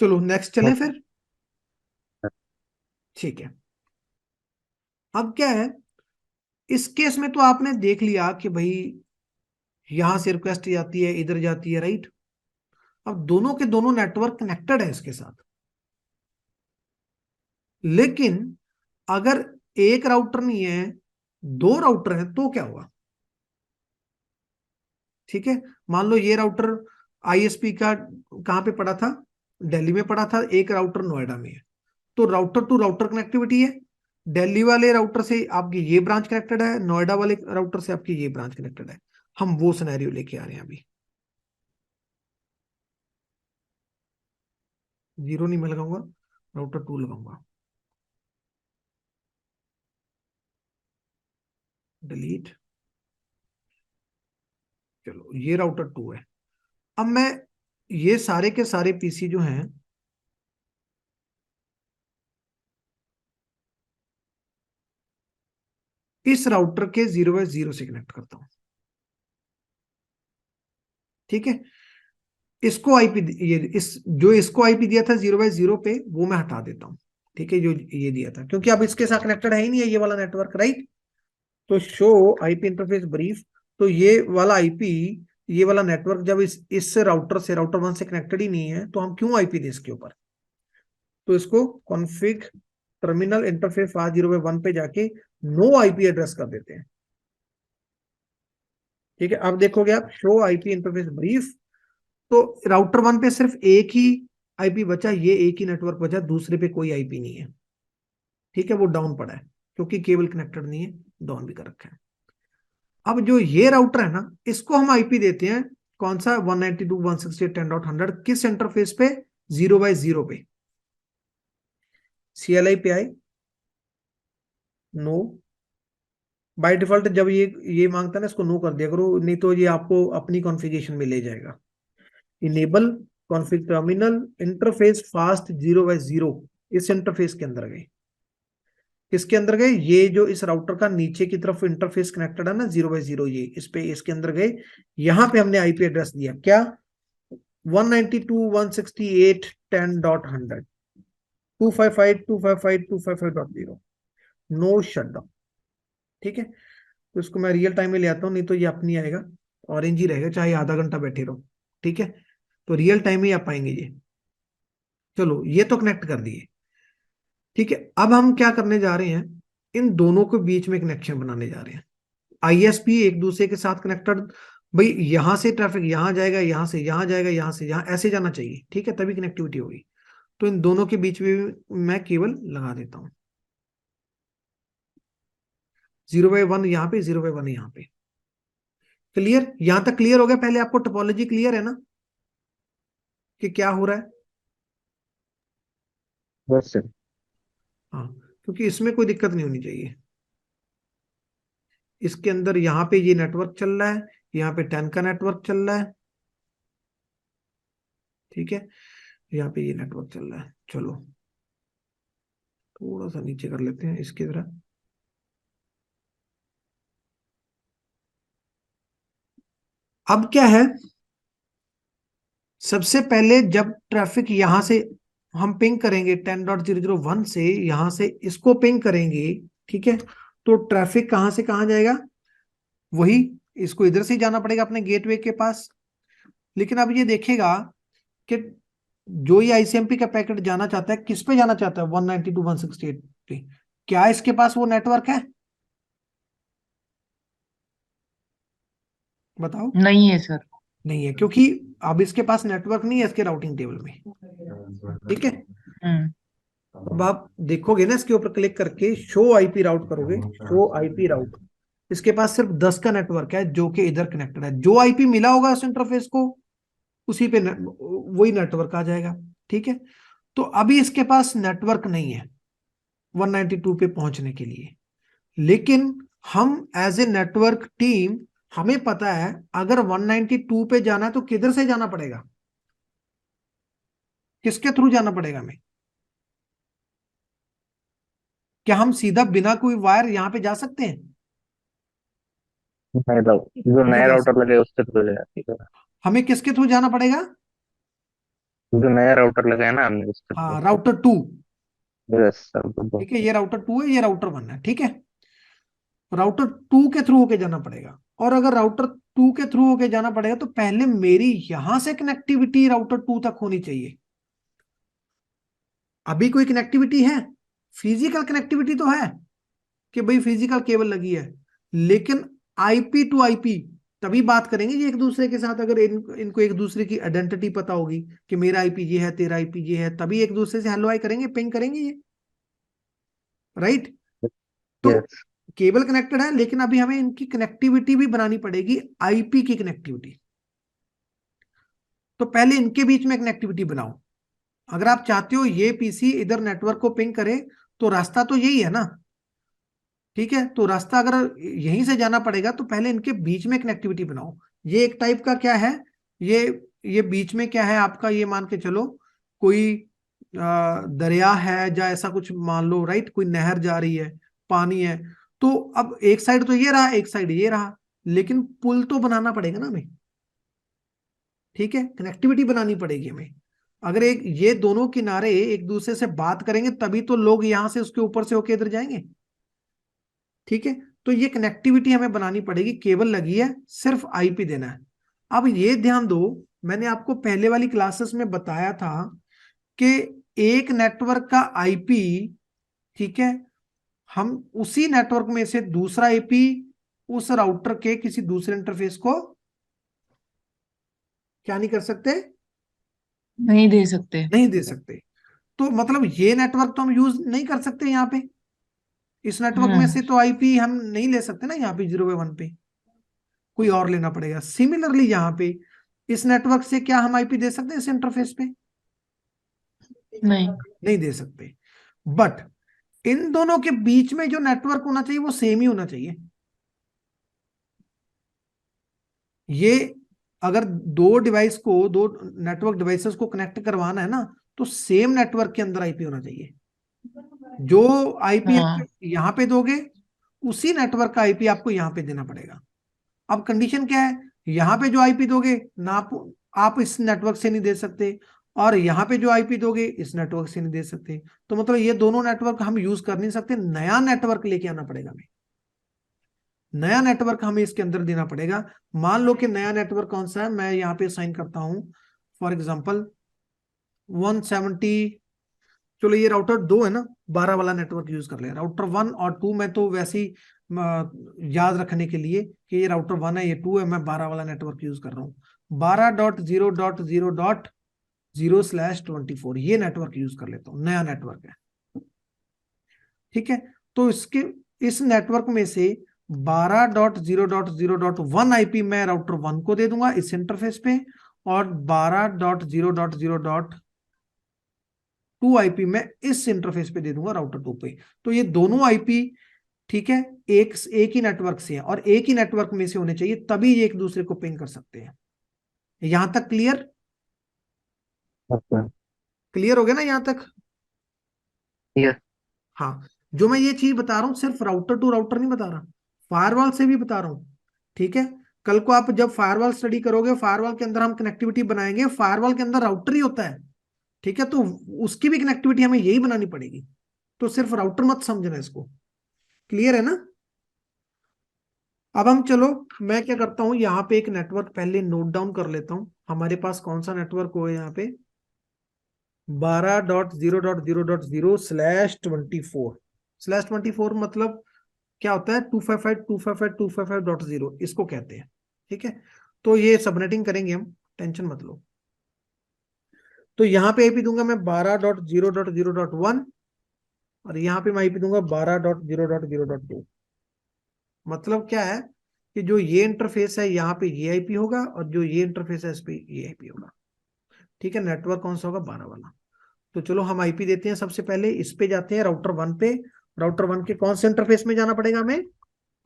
चलो नेक्स्ट चलें फिर। ठीक है, अब क्या है, इस केस में तो आपने देख लिया कि भाई यहां से रिक्वेस्ट जाती है, इधर जाती है, राइट? अब दोनों के दोनों नेटवर्क कनेक्टेड है इसके साथ, लेकिन अगर एक राउटर नहीं है, दो राउटर है, तो क्या होगा? ठीक है, मान लो ये राउटर आईएसपी का कहां पे पड़ा था, दिल्ली में पड़ा था, एक राउटर नोएडा में है, तो राउटर टू राउटर कनेक्टिविटी है। दिल्ली वाले राउटर से आपकी ये ब्रांच कनेक्टेड है, नोएडा वाले राउटर से आपकी ये ब्रांच कनेक्टेड है। हम वो सिनेरियो लेके आ रहे हैं अभी। जीरो नहीं मैं लगाऊंगा, राउटर टू लगाऊंगा, डिलीट। चलो ये राउटर टू है। अब मैं ये सारे के सारे पीसी जो हैं, इस राउटर के 0/0 से कनेक्ट करता हूं। ठीक है, इसको आईपी, ये इस जो इसको आईपी दिया था 0/0 पे, वो मैं हटा देता हूं। ठीक है, जो ये दिया था, क्योंकि अब इसके साथ कनेक्टेड है ही नहीं है ये वाला नेटवर्क, राइट? तो शो आईपी इंटरफेस ब्रीफ, तो ये वाला आईपी, ये वाला नेटवर्क जब इस राउटर से, राउटर वन से कनेक्टेड ही नहीं है, तो हम क्यों आईपी दें इसके ऊपर? तो इसको कॉन्फ़िग टर्मिनल इंटरफेस 501 पे जाके नो आईपी एड्रेस कर देते हैं। ठीक है, अब देखोगे आप शो आईपी इंटरफेस ब्रीफ, तो राउटर वन पे सिर्फ एक ही आईपी बचा, ये एक ही नेटवर्क बचा, दूसरे पे कोई आईपी नहीं है। ठीक है, वो डाउन पड़ा है क्योंकि केबल कनेक्टेड नहीं है, डाउन भी कर रखा है। अब जो ये राउटर है ना, इसको हम आईपी देते हैं कौन सा, 192.168.10.100, किस इंटरफेस पे? 0/0 पे। CLI पे आए, नो। बाय डिफॉल्ट जब ये मांगता है ना, इसको नो कर दिया करो, नहीं तो ये आपको अपनी कॉन्फ़िगरेशन में ले जाएगा। Enable config terminal interface fast 0/0, इस इंटरफेस के अंदर गए। किसके अंदर गए? ये जो इस राउटर का नीचे की तरफ इंटरफेस कनेक्टेड है ना 0/0, ये इस पे, इसके अंदर गए। यहां पे हमने आईपी एड्रेस दिया क्या, 192.168.10.100, 255.255.255.0, नो शटडाउन। ठीक है, तो इसको मैं रियल टाइम में ले आता हूं, नहीं तो ये अपनी आएगा, ऑरेंज ही रहेगा चाहे आधा घंटा बैठे रहो। ठीक है, तो रियल टाइम में ही आप पाएंगे ये। चलो ये तो कनेक्ट कर दिए। ठीक है, अब हम क्या करने जा रहे हैं, इन दोनों के बीच में कनेक्शन बनाने जा रहे हैं। आईएसपी एक दूसरे के साथ कनेक्टेड, भाई यहां से ट्रैफिक यहां जाएगा, यहां से यहां जाएगा, यहां से यहां, ऐसे जाना चाहिए। ठीक है, तभी कनेक्टिविटी होगी। तो इन दोनों के बीच में मैं केबल लगा देता हूं, 0/1 यहाँ पे, 0/1 यहाँ पे। क्लियर? यहां तक क्लियर हो गया? पहले आपको टोपोलॉजी क्लियर है ना कि क्या हो रहा है? Yes sir. हाँ, क्योंकि इसमें कोई दिक्कत नहीं होनी चाहिए। इसके अंदर यहाँ पे ये नेटवर्क चल रहा है, यहाँ पे 10 का नेटवर्क चल रहा है। ठीक है, यहाँ पे ये नेटवर्क चल रहा है। चलो थोड़ा सा नीचे कर लेते हैं इसकी तरह। अब क्या है, सबसे पहले जब ट्रैफिक यहां से हम पिंग करेंगे 10.001 से, यहां से इसको पिंग करेंगे, ठीक है, तो ट्रैफिक कहां से कहां जाएगा? वही, इसको इधर से ही जाना पड़ेगा अपने गेटवे के पास। लेकिन अब ये देखेगा कि जो ये आईसीएमपी का पैकेट जाना चाहता है, किस पे जाना चाहता है? 192.168 पे। क्या इसके पास वो नेटवर्क है? बताओ। नहीं है सर। नहीं है, क्योंकि अब इसके पास नेटवर्क नहीं है इसके राउटिंग टेबल में। ठीक है, हम्म। अब आप देखोगे ना, इसके ऊपर क्लिक करके शो आईपी राउट करोगे, शो आईपी राउट, इसके पास सिर्फ 10 का नेटवर्क है जो कि इधर कनेक्टेड है। जो आईपी मिला होगा उस इंटरफेस को उसी पे वही नेटवर्क आ जाएगा। ठीक है, तो अभी इसके पास नेटवर्क नहीं है 192 पे पहुंचने के लिए, लेकिन हम एज ए नेटवर्क टीम हमें पता है अगर 192 पे जाना है तो किधर से जाना पड़ेगा, किसके थ्रू जाना पड़ेगा हमें? क्या हम सीधा बिना कोई वायर यहां पे जा सकते हैं? नहीं तो जो नहीं नया जा राउटर सकते। लगे उससे तो जाएगा, ठीक है। हमें किसके थ्रू जाना पड़ेगा? जो नया राउटर लगाया ना हमने उससे तो। हाँ, राउटर 2। यस सर, तो ठीक है, ये राउटर 2 है, ये राउटर 1 है। ठीक है, राउटर 2 के थ्रू होके जाना पड़ेगा। और अगर राउटर 2 के थ्रू होके जाना पड़ेगा तो पहले मेरी यहां से कनेक्टिविटी राउटर 2 तक होनी चाहिए। अभी कोई कनेक्टिविटी है? फिजिकल कनेक्टिविटी तो है कि भाई फिजिकल केबल लगी है, लेकिन आईपी टू आईपी तभी बात करेंगे ये एक दूसरे के साथ, अगर इनको एक दूसरे की आइडेंटिटी पता होगी कि मेरा आईपी ये है, तेरा आईपी ये है, तभी एक दूसरे से हेलो हाय करेंगे, पिंग करेंगे ये, राइट? तो यस। केबल कनेक्टेड है, लेकिन अभी हमें इनकी कनेक्टिविटी भी बनानी पड़ेगी, आईपी की कनेक्टिविटी। तो पहले इनके बीच में कनेक्टिविटी बनाओ। अगर आप चाहते हो ये पीसी इधर नेटवर्क को पिंग करे तो रास्ता तो यही है ना। ठीक है, तो रास्ता अगर यहीं से जाना पड़ेगा तो पहले इनके बीच में कनेक्टिविटी बनाओ। ये एक टाइप का क्या है, ये ये बीच में क्या है आपका, ये मान के चलो कोई दरिया है या ऐसा कुछ मान लो, राइट? कोई नहर जा रही है, पानी है। तो अब एक साइड तो ये रहा, एक साइड ये रहा, लेकिन पुल तो बनाना पड़ेगा ना हमें। ठीक है, कनेक्टिविटी बनानी पड़ेगी हमें। अगर एक ये दोनों किनारे एक दूसरे से बात करेंगे तभी तो लोग यहां से उसके ऊपर से होके इधर जाएंगे। ठीक है, तो ये कनेक्टिविटी हमें बनानी पड़ेगी। केबल लगी है, सिर्फ आईपी देना है। अब ये ध्यान दो, मैंने आपको पहले वाली क्लासेस में बताया था कि एक नेटवर्क का आईपी, ठीक है, हम उसी नेटवर्क में से दूसरा आईपी उस राउटर के किसी दूसरे इंटरफेस को क्या नहीं कर सकते, नहीं दे सकते। नहीं दे सकते। तो मतलब ये नेटवर्क तो हम यूज नहीं कर सकते यहाँ पे, इस नेटवर्क में हम्म। से तो आईपी हम नहीं ले सकते ना यहाँ पे 0 पे 1 पे, कोई और लेना पड़ेगा। सिमिलरली यहाँ पे इस नेटवर्क से क्या हम आईपी दे सकते हैं इस इंटरफेस पे? नहीं। नहीं दे सकते। बट इन दोनों के बीच में जो नेटवर्क होना चाहिए वो सेम ही होना चाहिए। ये अगर दो डिवाइस को, दो नेटवर्क डिवाइसेस को कनेक्ट करवाना है ना, तो सेम नेटवर्क के अंदर आईपी होना चाहिए। जो आईपी आप हाँ। यहां पे दोगे उसी नेटवर्क का आईपी आपको यहां पे देना पड़ेगा। अब कंडीशन क्या है, यहां पे जो आईपी दोगे ना आप इस नेटवर्क से नहीं दे सकते, और यहां पे जो आईपी दोगे इस नेटवर्क से नहीं दे सकते। तो मतलब ये दोनों नेटवर्क हम यूज कर नहीं सकते, नया नेटवर्क लेके आना पड़ेगा हमें। नया नेटवर्क हमें इसके अंदर देना पड़ेगा। मान लो कि नया नेटवर्क कौन सा है, मैं यहाँ पे साइन करता हूं, फॉर एग्जाम्पल 170। चलो ये राउटर 2 है ना, 12 वाला नेटवर्क यूज कर ले। राउटर 1 और 2 में तो वैसे ही याद रखने के लिए कि ये राउटर 1 है, ये 2 है, मैं 12 वाला नेटवर्क यूज कर रहा हूँ। 12.0.0.0/24 ये नेटवर्क यूज कर लेता हूँ, नया नेटवर्क है। ठीक है, तो इसके इस नेटवर्क में से 12.0.0.1 आईपी मैं राउटर 1 को दे दूंगा इस इंटरफेस पे, और 12.0.0.2 आईपी मैं इस इंटरफेस पे दे दूंगा राउटर 2 पे। तो ये दोनों आईपी, ठीक है, एक ही नेटवर्क से है और एक ही नेटवर्क में से होने चाहिए, तभी ये एक दूसरे को पिंग कर सकते हैं। यहां तक क्लियर? अच्छा। क्लियर हो गया ना यहां तक? यस। हाँ, जो मैं ये चीज बता रहा हूँ सिर्फ राउटर टू राउटर नहीं बता रहा, फायरवॉल से भी बता रहा हूँ। ठीक है, कल को आप जब फायरवॉल स्टडी करोगे, फायरवॉल के अंदर हम कनेक्टिविटी बनाएंगे, फायरवॉल के अंदर राउटर ही होता है। ठीक है, तो उसकी भी कनेक्टिविटी हमें यही बनानी पड़ेगी। तो सिर्फ राउटर मत समझना इसको। क्लियर है ना? अब हम चलो, मैं क्या करता हूं, यहाँ पे एक नेटवर्क पहले नोट डाउन कर लेता हूं। हमारे पास कौन सा नेटवर्क हो यहाँ पे, 12.0.0.0/24 मतलब क्या होता है, 255.255.255.0 इसको कहते हैं। इसको कहते हैं। ठीक है, तो ये सबनेटिंग करेंगे हम, टेंशन मत लो। तो यहाँ पे आईपी दूंगा मैं 12.0.0.1, और यहाँ पे मैं आईपी दूंगा 12.0.0.2। मतलब क्या है कि जो ये इंटरफेस है यहाँ पे ये आईपी होगा और जो ये इंटरफेस है इस पे ये आईपी होगा। ठीक है, नेटवर्क कौन सा होगा, 12 वाला। तो चलो हम आईपी देते हैं, सबसे पहले इस पे जाते हैं राउटर 1 पे। राउटर 1 के कौन से इंटरफेस में जाना पड़ेगा हमें,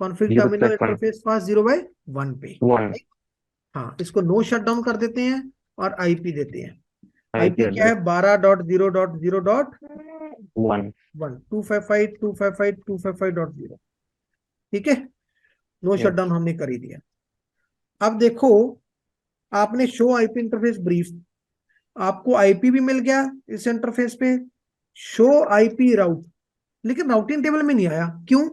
कॉन्फ़िग टर्मिनल 0/1 इंटरफेस पास 0/1 पे। 1 हाँ, इसको नो शट डाउन कर देते हैं और आईपी देते हैं। आईपी आईपी क्या एड्रेस है, 12.0.0.1 1 255.255.255.0। ठीक है, नो शट यस डाउन हमने कर ही दिया। अब देखो, आपने शो आईपी इंटरफेस ब्रीफ, आपको आईपी भी मिल गया इस इंटरफेस पे, शो आईपी राउट, लेकिन राउटिंग टेबल में नहीं आया, क्यों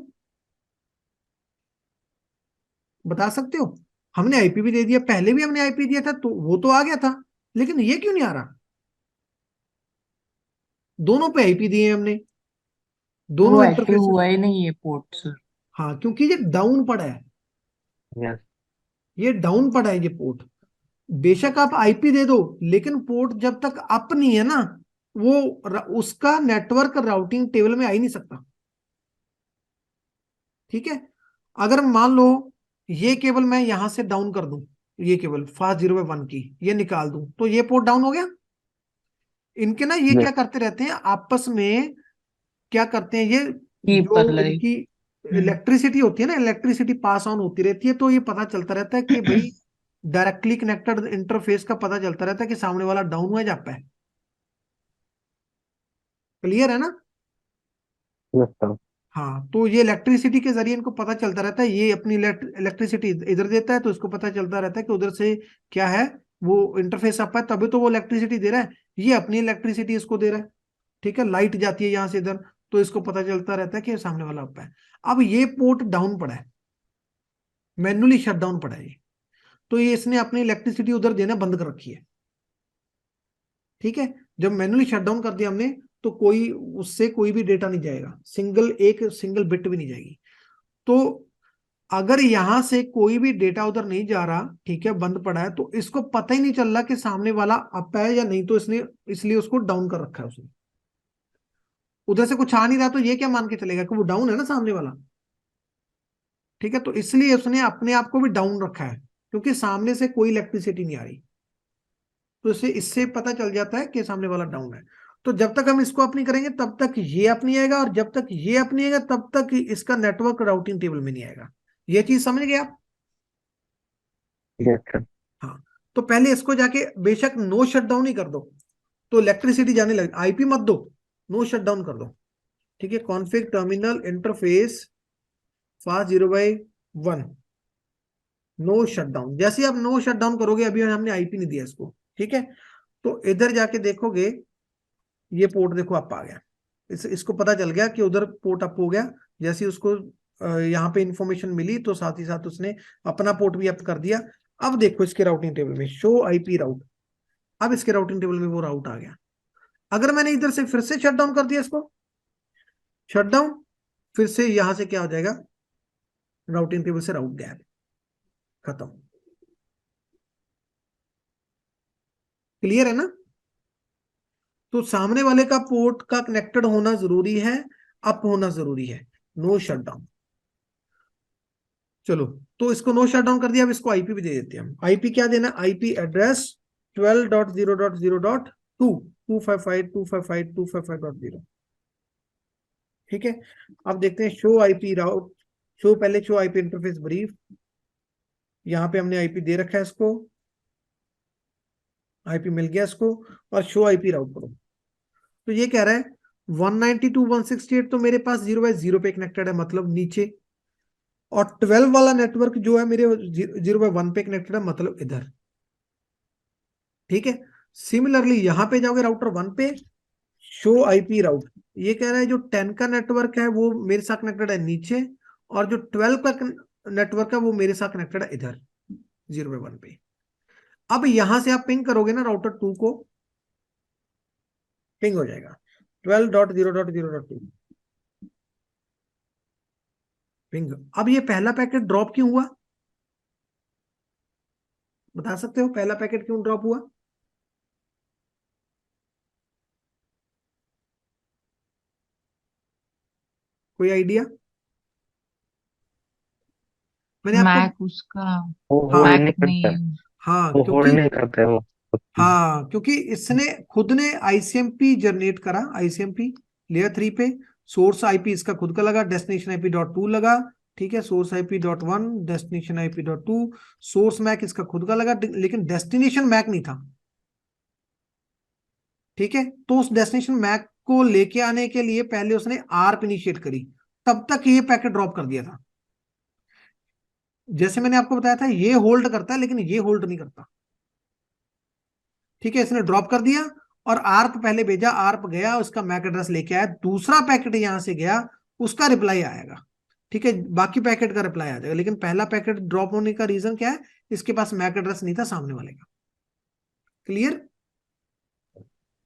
बता सकते हो। हमने आईपी भी दे दिया, पहले भी हमने आईपी दिया था तो वो तो आ गया था, लेकिन ये क्यों नहीं आ रहा। दोनों पे आईपी दिए हैं हमने, वो दोनों एक्टिव इंटरफेस। हुआ ही नहीं है पोर्ट सर। हाँ, क्योंकि ये डाउन पड़ा है, यस ये डाउन पड़ा है ये पोर्ट। बेशक आप आईपी दे दो, लेकिन पोर्ट जब तक अप नहीं है ना, वो उसका नेटवर्क राउटिंग टेबल में आ ही नहीं सकता। ठीक है, अगर मान लो ये केबल मैं यहां से डाउन कर दूं, ये केबल फास्ट 0/1 की ये निकाल दूं, तो ये पोर्ट डाउन हो गया। इनके ना ये यस क्या करते रहते हैं आपस में, क्या करते हैं ये, कीप जो बदल रही। इनकी हम्म। इलेक्ट्रिसिटी होती है ना, इलेक्ट्रिसिटी पास ऑन होती रहती है, तो ये पता चलता रहता है कि भाई डायरेक्टली कनेक्टेड इंटरफेस का पता चलता रहता है कि सामने वाला डाउन हुआ है या अप है। क्लियर है ना। यस सर हाँ, तो ये इलेक्ट्रिसिटी के जरिए इनको पता चलता रहता है, ये अपनी इलेक्ट्रिसिटी इधर देता है तो इसको पता चलता रहता है कि उधर से क्या है, वो इंटरफेस अप है तभी तो वो इलेक्ट्रिसिटी दे रहा है, ये अपनी इलेक्ट्रिसिटी इसको दे रहा है। ठीक है, लाइट जाती है यहां से इधर, तो इसको पता चलता रहता है कि सामने वाला अप है। अब ये पोर्ट डाउन पड़ा है, मैन्युअली शट डाउन पड़ा है ये, तो ये इसने अपनी इलेक्ट्रिसिटी उधर देना बंद कर रखी है। ठीक है, जब मैन्युअली शट डाउन कर दिया हमने, तो कोई उससे कोई भी डेटा नहीं जाएगा, एक सिंगल बिट भी नहीं जाएगी। तो अगर यहां से कोई भी डेटा उधर नहीं जा रहा, ठीक है, बंद पड़ा है, तो इसको पता ही नहीं चल रहा कि सामने वाला अप है या नहीं, तो इसने इसलिए उसको डाउन कर रखा है उसने। उधर से कुछ आ नहीं रहा तो ये क्या मान के चलेगा कि वो डाउन है ना सामने वाला। ठीक है, तो इसलिए उसने अपने आप को भी डाउन रखा है, क्योंकि सामने से कोई इलेक्ट्रिसिटी नहीं आ रही, तो इससे इससे पता चल जाता है कि सामने वाला डाउन है। तो जब तक हम इसको अपनी करेंगे तब तक ये अपनी आएगा, और जब तक ये अपनी आएगा तब तक इसका नेटवर्क राउटिंग टेबल में नहीं आएगा। ये चीज समझ गए आप। यस सर हाँ, तो पहले इसको जाके बेशक नो शट डाउन ही कर दो, तो इलेक्ट्रिसिटी जाने लगे, आईपी मत दो, नो शट डाउन कर दो। ठीक है, config terminal interface fast 0/1 no shut down. जैसे आप नो शट डाउन करोगे, अभी हमने आईपी नहीं दिया इसको, ठीक है, तो इधर जाके देखोगे, ये पोर्ट देखो अप आ गया, इसको पता चल गया कि उधर पोर्ट अप हो गया। जैसे ही उसको यहाँ पे इंफॉर्मेशन मिली, तो साथ ही साथ उसने अपना पोर्ट भी अप कर दिया। अब देखो इसके राउटिंग टेबल में शो आईपी राउट, अब इसके राउटिंग टेबल में वो राउट आ गया। अगर मैंने इधर से फिर से शट डाउन कर दिया इसको, शट डाउन, फिर से यहां से क्या हो जाएगा, राउटिंग टेबल से राउट गैप, खत्म। क्लियर है ना। तो सामने वाले का पोर्ट का कनेक्टेड होना जरूरी है, अप होना जरूरी है, नो शट डाउन। चलो, तो इसको नो शट डाउन कर दिया, अब इसको आईपी भी दे देते हैं हम। आईपी क्या देना, आईपी एड्रेस 12.0.0.2 255.255.255.0। ठीक है, अब देखते हैं शो आईपी राउट, शो पहले शो आईपी इंटरफेस ब्रीफ, यहाँ पे हमने आईपी दे रखा है इसको, आईपी मिल गया इसको, और शो आईपी राउट करो। तो ये कह रहा है 192.168 तो मेरे पास 0/0 पे कनेक्टेड है, मतलब नीचे, और 12 वाला नेटवर्क जो है मेरे 0/1 पे कनेक्टेड है, मतलब इधर। ठीक है, सिमिलरली यहां पे जाओगे राउटर 1 पे, शो आईपी राउट, ये कह रहा है जो 10 का नेटवर्क है वो मेरे साथ कनेक्टेड है नीचे, और जो 12 का नेटवर्क है वो मेरे साथ कनेक्टेड है इधर 0/1 पे। अब यहां से आप पिंग करोगे ना राउटर 2 को, पिंग हो जाएगा 12.0.0.2 पिंग। अब ये पहला पैकेट ड्रॉप क्यों हुआ, बता सकते हो पहला पैकेट क्यों ड्रॉप हुआ। कोई आइडिया। मैंने आपको मैक उसका वो होल्ड हाँ नहीं मैक करता है, नहीं। हाँ वो होल्ड क्योंकि नहीं करता है वो खुद हाँ क्योंकि इसने खुद ने आईसीएमपी जनरेट करा, आईसीएमपी लेयर 3 पे। सोर्स आईपी इसका खुद का लगा, डेस्टिनेशन आईपी डॉट टू लगा, ठीक है, source IP dot one, destination IP dot two, source MAC इसका खुद का लगा, लेकिन डेस्टिनेशन मैक नहीं था, ठीक है। तो उस डेस्टिनेशन मैक को लेके आने के लिए पहले उसने आर्प इनिशिएट करी, तब तक ये पैकेट ड्रॉप कर दिया था। जैसे मैंने आपको बताया था ये होल्ड करता है लेकिन ये होल्ड नहीं करता, ठीक है। इसने ड्रॉप कर दिया और आर्प पहले भेजा, आर्प गया, उसका मैक एड्रेस लेके आया, दूसरा पैकेट यहां से गया, उसका रिप्लाई आएगा, ठीक है, बाकी पैकेट का रिप्लाई आ जाएगा। लेकिन पहला पैकेट ड्रॉप होने का रीजन क्या है, इसके पास मैक एड्रेस नहीं था सामने वाले का। क्लियर?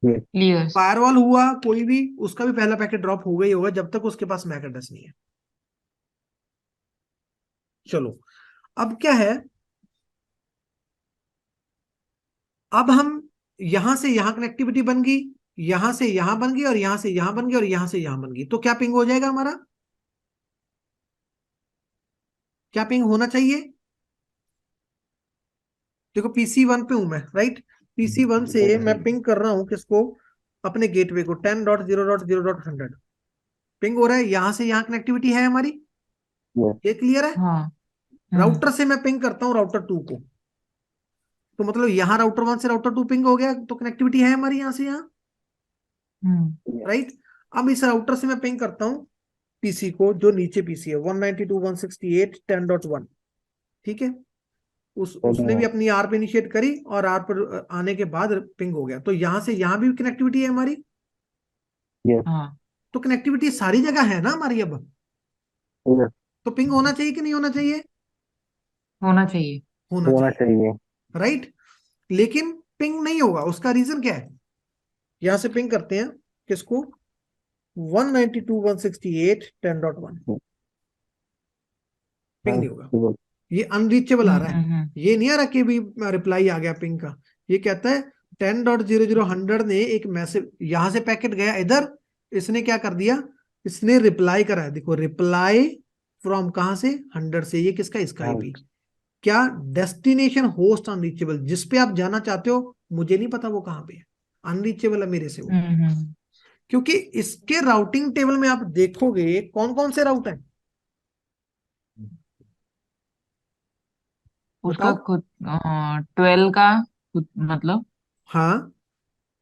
की। क्लियर। फायरवॉल हुआ कोई भी, उसका भी पहला पैकेट ड्रॉप हो गई होगा जब तक उसके पास मैक एड्रेस नहीं है। चलो अब क्या है, अब हम यहां से यहां कनेक्टिविटी बन गई, यहां से यहां बन गई, और यहां से यहां बन गई, और यहां से यहां बन गई, तो क्या पिंग हो जाएगा हमारा? क्या पिंग होना चाहिए? देखो PC1 पे हूं मैं, राइट। PC1 से मैं पिंग कर रहा हूं किसको? अपने गेटवे को 10.0.0.100 पिंग हो रहा है, यहां से यहां कनेक्टिविटी है हमारी, ये क्लियर है। हाँ। राउटर से मैं पिंग करता हूं राउटर 2 को, तो मतलब यहां राउटर 1 से राउटर 2 पिंग हो गया, तो कनेक्टिविटी है हमारी यहां से यहां, राइट। अब इस राउटर से मैं पिंग करता हूं पीसी को, जो नीचे पीसी है 192.168.10.1, ठीक है। उसने भी अपनी आर्प इनिशिएट करी और आर्प आने के बाद पिंग हो गया, तो यहां से यहां भी कनेक्टिविटी है हमारी, हाँ, तो कनेक्टिविटी सारी जगह है ना हमारी अब, तो पिंग होना चाहिए कि नहीं होना चाहिए? होना चाहिए। होना होना चाहिए, चाहिए। राइट। लेकिन पिंग नहीं होगा, उसका रीजन क्या है? यहां से पिंग करते हैं किसको? 192.168.10.1, पिंग नहीं होगा, ये अनरीचेबल आ रहा है। ये नहीं आ रहा कि भी रिप्लाई आ गया पिंग का, ये कहता है 10.00 ने एक मैसेज, यहां से पैकेट गया इधर, इसने क्या कर दिया, इसने रिप्लाई करा, देखो रिप्लाई फ्रॉम कहां से? 100 से, ये किसका? इसका आईपी। क्या? डेस्टिनेशन होस्ट अनरीचेबल, जिस पे आप जाना चाहते हो मुझे नहीं पता वो कहां पे है, अनरीचेबल है मेरे से वो। क्योंकि इसके राउटिंग टेबल में आप देखोगे कौन कौन से राउट है, उसका बताओ। खुद 12 का खुद मतलब, हाँ,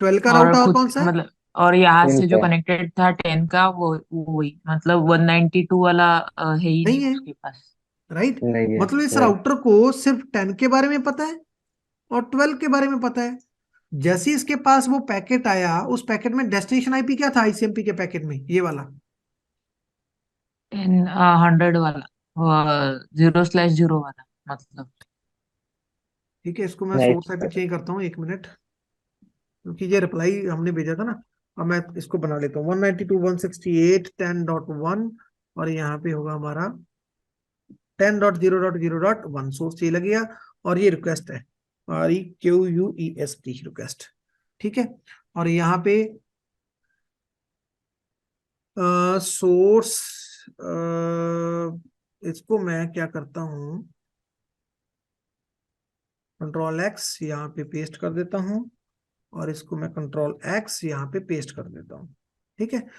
12 का और राउट और खुद कौन सा है? मतलब, और यहाँ से जो इनका कनेक्टेड था 10 का, वो वही मतलब 192 वाला है ही नहीं नहीं है, उसके पास। राइट। नहीं है, मतलब इस right। राउटर को सिर्फ 10 के बारे में पता है और 12 के बारे में पता है। जैसे ही इसके पास वो पैकेट आया, उस पैकेट में डेस्टिनेशन आईपी क्या था आईसीएमपी के पैकेट में? ये वाला, 10 100 वाला, 0/0 वाला मतलब। ठीक है। इसको मैं सोर्स आईपी राइट। चेंज करता हूँ, एक मिनट, क्योंकि ये रिप्लाई हमने भेजा था ना। अब मैं इसको बना लेता हूँ 192.168.10.1, और यहाँ पे होगा हमारा 10.0.0.1, सोर्स ये लग गया, और ये रिक्वेस्ट है, REQUEST रिक्वेस्ट, ठीक है। और यहाँ पे सोर्स, इसको मैं क्या करता हूँ, Ctrl+X यहाँ पे पेस्ट कर देता हूँ, और इसको मैं Ctrl+X यहाँ पे पेस्ट कर देता हूँ, ठीक है।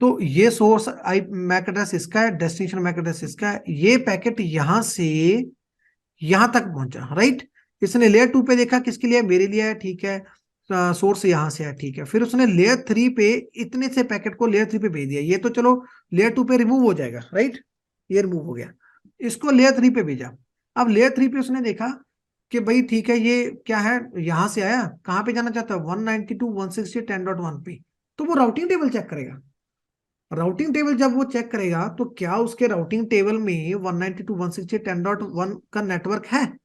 तो ये सोर्स आई मैक एड्रेस इसका है, डेस्टिनेशन मैक एड्रेस इसका है, ये पैकेट यहां से यहां तक पहुंचा, राइट। इसने लेयर 2 पे देखा किसके लिए? मेरे लिए है, ठीक है। सोर्स यहां से है, ठीक है। फिर उसने लेयर 3 पे इतने से पैकेट को लेयर 3 पे भेज दिया, ये तो चलो लेयर 2 पे रिमूव हो जाएगा, राइट, ये रिमूव हो गया। इसको लेयर 3 पे भेजा। अब लेयर 3 पे उसने देखा कि भाई ठीक है, ये क्या है, यहां से आया, कहां पे जाना चाहता है? 192.168.10.1 पे, तो वो राउटिंग टेबल चेक करेगा। राउटिंग टेबल जब वो चेक करेगा, तो क्या उसके राउटिंग टेबल में 192.168.10.1 का नेटवर्क है?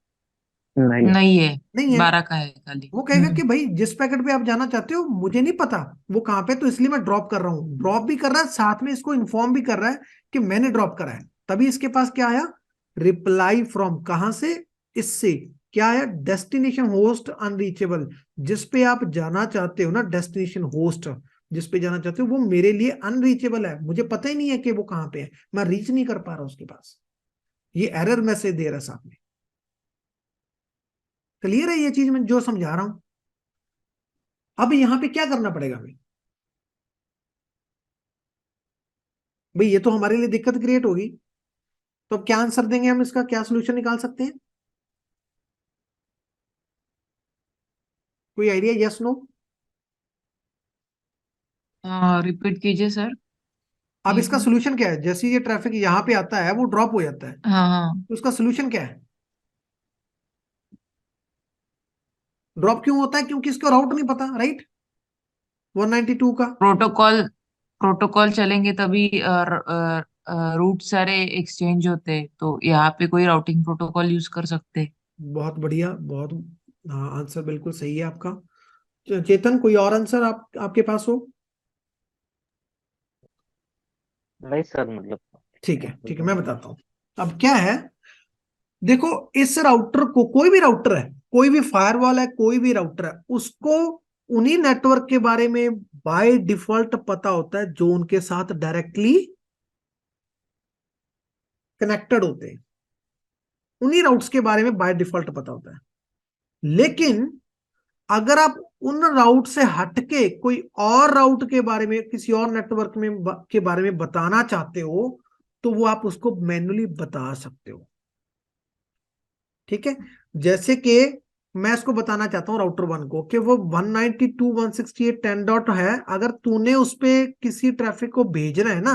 नहीं। नहीं है, नहीं है। 12 का है खाली। वो कहेगा कि भाई जिस पैकेट पे आप जाना चाहते हो मुझे नहीं पता वो कहां पे, तो इसलिए मैं ड्रॉप कर रहा हूं। ड्रॉप भी कर रहा है, साथ में इसको इन्फॉर्म भी कर रहा है कि मैंने ड्रॉप करा है। तभी इसके पास क्या आया? रिप्लाई फ्रॉम कहां से? इससे। क्या आया? डेस्टिनेशन होस्ट अनरीचेबल, जिस पे आप जाना चाहते हो ना, डेस्टिनेशन होस्ट जिस पे जाना चाहते हो वो मेरे लिए अनरीचेबल है, मुझे पता ही नहीं है कि वो कहां पे है, मैं रीच नहीं कर पा रहा उसके पास। ये एरर मैसेज दे रहा है साथ में। क्लियर है ये चीज मैं जो समझा रहा हूं? अब यहां पे क्या करना पड़ेगा हमें? भाई ये तो हमारे लिए दिक्कत क्रिएट होगी, तो अब क्या आंसर देंगे हम, इसका क्या सोल्यूशन निकाल सकते हैं? कोई आइडिया? Yes no? रिपीट कीजिए सर। अब एक इसका बार। सोल्यूशन क्या है? जैसे ये ट्रैफिक यहाँ पे आता है वो ड्रॉप हो जाता है, हाँ हाँ। तो उसका सोल्यूशन क्या है? ड्रॉप क्यों होता है? क्योंकि इसका राउट नहीं पता, राइट? 192 का। प्रोटोकॉल प्रोटोकॉल चलेंगे तभी रूट सारे एक्सचेंज होते, तो यहाँ पे कोई राउटिंग प्रोटोकॉल यूज कर सकते। बहुत बढ़िया, बहुत। हाँ, आंसर बिल्कुल सही है आपका। चेतन, कोई और आंसर आपके पास हो? नहीं सर, मतलब ठीक है, ठीक है, मैं बताता हूँ। अब क्या है, देखो, इस राउटर को, कोई भी राउटर है, कोई भी फायरवॉल है, कोई भी राउटर है, उसको उन्हीं नेटवर्क के बारे में बाय डिफॉल्ट पता होता है जो उनके साथ डायरेक्टली कनेक्टेड होते हैं। उन्हीं राउट्स के बारे में बाय डिफॉल्ट पता होता है। लेकिन अगर आप उन राउट से हटके कोई और राउट के बारे में, किसी और नेटवर्क में के बारे में बताना चाहते हो, तो वो आप उसको मैन्युअली बता सकते हो। ठीक है? जैसे कि मैं इसको बताना चाहता हूं राउटर वन को कि वो 192.168.10 डॉट है, अगर तूने उस पे किसी ट्रैफिक को भेजना है ना,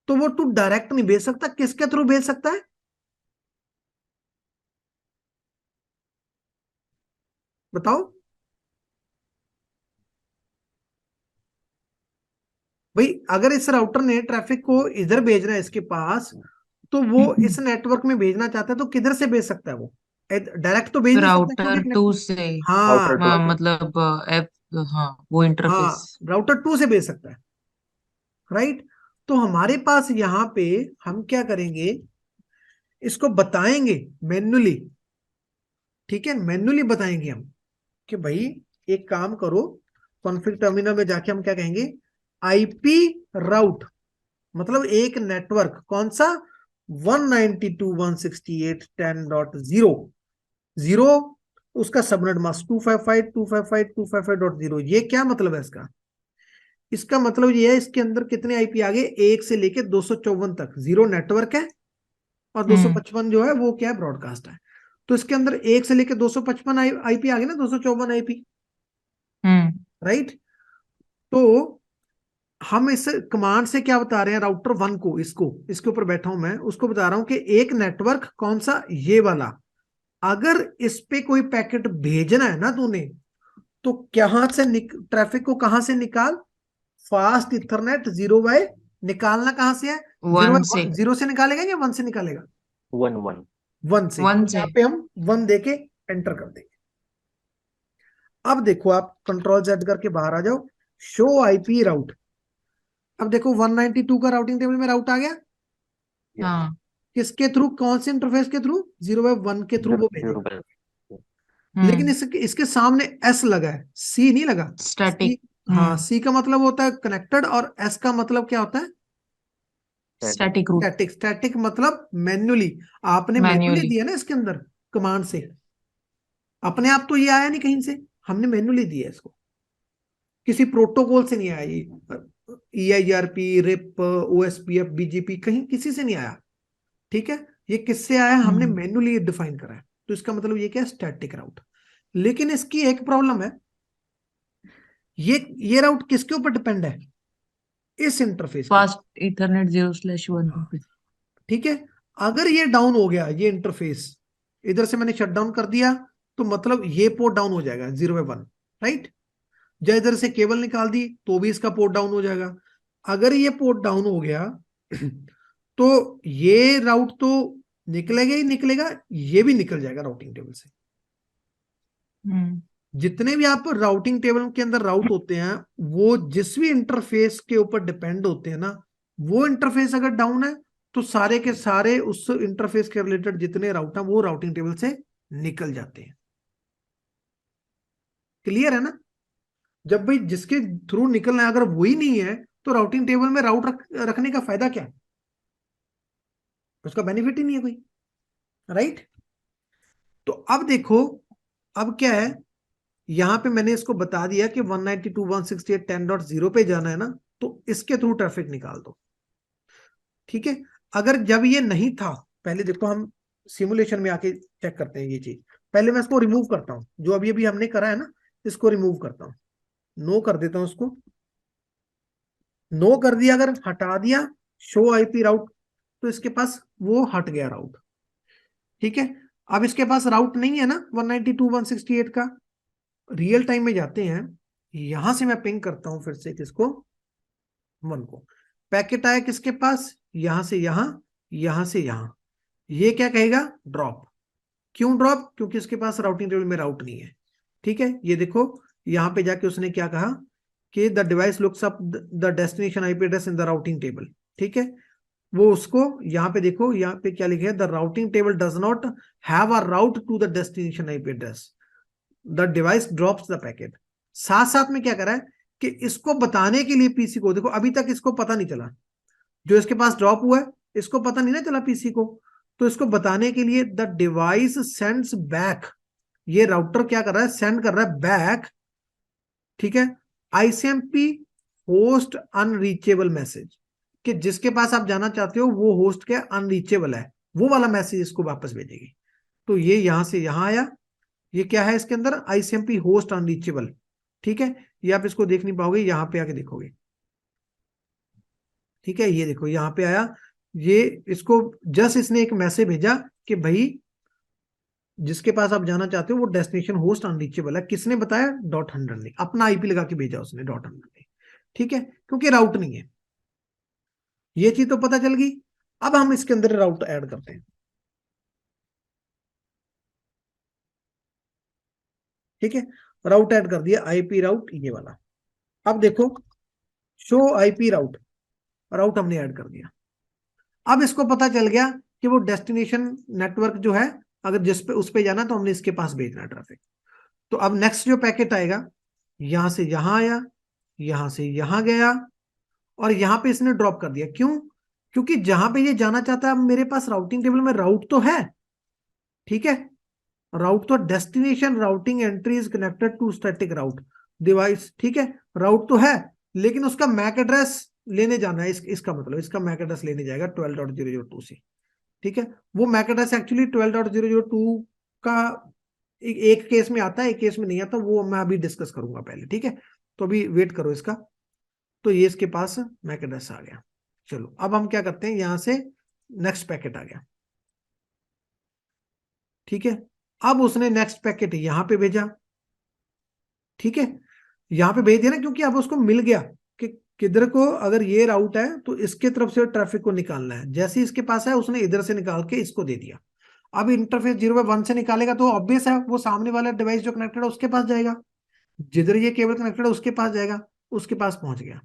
तो वो तू डायरेक्ट नहीं भेज सकता। किसके थ्रू भेज सकता है? बताओ भाई। अगर इस राउटर ने ट्रैफिक को इधर भेजना है इसके पास, तो वो इस नेटवर्क में भेजना चाहता है, तो किधर से भेज सकता है वो? डायरेक्ट तो भेज नहीं सकता क्योंकि राउटर टू कनेक्ट। से। हाँ, राउटर टू से। मतलब ऐप। हाँ, वो इंटरफेस। हाँ, राउटर टू से भेज सकता है, राइट? तो हमारे पास यहां पे हम क्या करेंगे, इसको बताएंगे मैन्युअली। ठीक है, मैन्युअली बताएंगे हम कि भाई एक काम करो, कॉन्फ़िग टर्मिनल में जाके हम क्या कहेंगे, आईपी राउट, मतलब एक नेटवर्क कौन सा, 192.168.10.0, जीरो, उसका सबनेट मास्क 255.255.255.0। ये क्या मतलब है इसका? इसका मतलब ये है, इसके अंदर कितने आईपी आ गए, 1 से लेके 254 तक जीरो नेटवर्क है, और हम्म 255 जो है वो क्या है, ब्रॉडकास्ट है। तो इसके अंदर 1 से लेके 255 आईपी आ गए ना, 254 आईपी, हम्म राइट? तो हम इस कमांड से क्या बता रहे हैं, राउटर वन को, इसको, इसके ऊपर बैठा हूं मैं, उसको बता रहा हूं कि एक नेटवर्क कौन सा, ये वाला, अगर इस पे कोई पैकेट भेजना है ना तूने, तो कहां से ट्रैफिक को कहां से निकाल, फास्ट इथरनेट 0 बाय, निकालना कहां से है, जीरो वन से। बाय जीरो से निकालेगा या वन से निकालेगा? One one. वन से। वन तो से। यहाँ पे हम वन देके एंटर कर देंगे। अब देखो, आप कंट्रोल जेड करके बाहर आ जाओ, शो आईपी राउट। अब देखो 192 का राउटिंग टेबल में राउट आ गया। यस। हाँ। किसके थ्रू, कौन से इंटरफेस के थ्रू, 0 बाय 1 के थ्रू वो जीरो भेजेगा। बाय। लेकिन हम्म इसके इसके सामने एस लगा है, सी नहीं लगा। सी, स्टैटिक। हाँ, हम्म सी का मतलब होता है कनेक्टेड, और एस का मतलब क्या होता है, static. Static route. Static. Static मतलब मैन्युअली, आपने मैन्युअली मैन्युअली। दिया ना इसके अंदर कमांड से, अपने आप तो ये आया नहीं कहीं से, हमने मैन्युअली दिया इसको, किसी प्रोटोकॉल से नहीं आया ये, EIGRP, रिप, OSPF, BGP, कहीं किसी से नहीं आया। ठीक है, ये किससे आया, हमने हम्म मैन्युअली डिफाइन करा है। तो इसका मतलब ये क्या है, स्टैटिक राउट। लेकिन इसकी एक प्रॉब्लम है, ये राउट किसके ऊपर डिपेंड है, इस इंटरफेस के ऊपर। फास्ट इथरनेट 0/1 हाँ, पे। ठीक है। अगर ये डाउन हो गया, ये इंटरफेस इधर से मैंने शट डाउन कर दिया, तो मतलब ये पोर्ट डाउन हो जाएगा 0 बाय 1, राइट? या इधर से केबल निकाल दी तो भी इसका पोर्ट डाउन हो जाएगा। अगर ये पोर्ट डाउन हो गया तो ये राउट तो निकलेगा ही निकलेगा, ये भी निकल जाएगा राउटिंग टेबल से। हम्म जितने भी आप राउटिंग टेबल के अंदर राउट होते हैं, वो जिस भी इंटरफेस के ऊपर डिपेंड होते हैं ना, वो इंटरफेस अगर डाउन है, तो सारे के सारे उस इंटरफेस के रिलेटेड जितने राउट हैं वो राउटिंग टेबल से निकल जाते हैं। क्लियर है ना? जब भाई जिसके थ्रू निकलना है अगर वही नहीं है, तो राउटिंग टेबल में राउट रखने का फायदा क्या है? उसका बेनिफिट ही नहीं है कोई, राइट। तो अब देखो, अब क्या है, यहां पे मैंने इसको बता दिया कि 192.168.10.0 पे जाना है ना, तो इसके थ्रू ट्रैफिक निकाल दो, ठीक है। अगर जब ये नहीं था, पहले देखो हम सिमुलेशन में आके चेक करते हैं ये चीज। पहले मैं इसको रिमूव करता हूं, जो अभी अभी हमने करा है ना, इसको रिमूव करता हूं, नो कर देता हूं उसको, नो कर दिया, अगर हटा दिया शो आईपी राउट, तो इसके पास वो हट गया राउट, ठीक है। अब इसके पास राउट नहीं है ना 192.168 का, रियल टाइम में जाते हैं, यहां से मैं पिंग करता हूं फिर से किसको, 1 को। पैकेट आया किसके पास, यहां से यहां से यहां, ये क्या कहेगा, ड्रॉप। क्यों ड्रॉप, क्योंकि उसके पास राउटिंग टेबल में राउट नहीं है, ठीक है। ये देखो यहां पे जाके उसने क्या कहा कि the device looks up the destination IP address in the routing table, ठीक है। वो उसको यहां पे देखो, यहां पे क्या लिखे, the routing table does not have a route to the destination IP address, the device drops the packet. साथ साथ में क्या करा है कि इसको बताने के लिए पीसी को, देखो अभी तक इसको पता नहीं चला, जो इसके पास ड्रॉप हुआ है इसको पता नहीं ना चला पीसी को, तो इसको बताने के लिए द डिवाइस सेंड्स बैक, ये राउटर क्या कर रहा है, सेंड कर रहा है बैक, ठीक है, आईसीएमपी होस्ट अनरीचेबल मैसेज, कि जिसके पास आप जाना चाहते हो वो होस्ट क्या अनरीचेबल है, वो वाला मैसेज इसको वापस भेजेगी। तो ये यहां से यहां आया, ये क्या है इसके अंदर, आईसीएमपी होस्ट अनरीचेबल, ठीक है। ये आप इसको देख नहीं पाओगे, यहां पे आके देखोगे, ठीक है। ये देखो यहां पे आया, ये इसको जस्ट इसने एक मैसेज भेजा कि भाई जिसके पास आप जाना चाहते हो वो डेस्टिनेशन होस्ट अनरीचेबल है, किसने बताया, .100 ने, अपना आईपी लगा के भेजा उसने, .100 ने, ठीक है, क्योंकि राउट नहीं है। ये चीज तो पता चल गई। अब हम इसके अंदर राउट ऐड करते हैं, ठीक है। राउट ऐड कर दिया, आईपी राउट ये वाला। अब देखो शो आईपी राउट, राउट हमने ऐड कर दिया। अब इसको पता चल गया कि वो डेस्टिनेशन नेटवर्क जो है, अगर जिस पे उस पे जाना तो हमने इसके पास भेजना ट्रैफिक। तो अब नेक्स्ट जो पैकेट आएगा, यहां से यहां आया, यहां से यहां गया, और यहां पे इसने ड्रॉप कर दिया। क्यों, क्योंकि जहां पे ये जाना चाहता है, अब मेरे पास राउटिंग टेबल में राउट तो है, ठीक है, राउट तो destination routing entry is connected to static route device, ठीक है, राउट तो है, लेकिन उसका मैक एड्रेस लेने जाना है, इसका मतलब इसका मैक एड्रेस लेने जाएगा 12.002 से, ठीक है। वो मैक एड्रेस एक्चुअली 12.002 का एक केस में आता है, एक केस में नहीं आता, वो मैं अभी डिस्कस करूंगा पहले, ठीक है। तो अभी वेट करो इसका। तो ये इसके पास मैक एड्रेस आ गया। चलो अब हम क्या करते हैं, यहां से नेक्स्ट पैकेट आ गया, ठीक है। अब उसने नेक्स्ट पैकेट यहां पे भेजा, ठीक है, यहां पे भेज दिया ना, क्योंकि अब उसको मिल गया कि किधर को अगर ये राउट है तो इसके तरफ से ट्रैफिक को निकालना है। जैसे ही इसके पास है उसने इधर से निकाल के इसको दे दिया। अब इंटरफेस 0/1 से निकालेगा तो ऑब्वियस है वो सामने वाला डिवाइस जो कनेक्टेड है उसके पास जाएगा, जिधर ये केबल कनेक्टेड है उसके पास जाएगा, उसके पास पहुंच गया।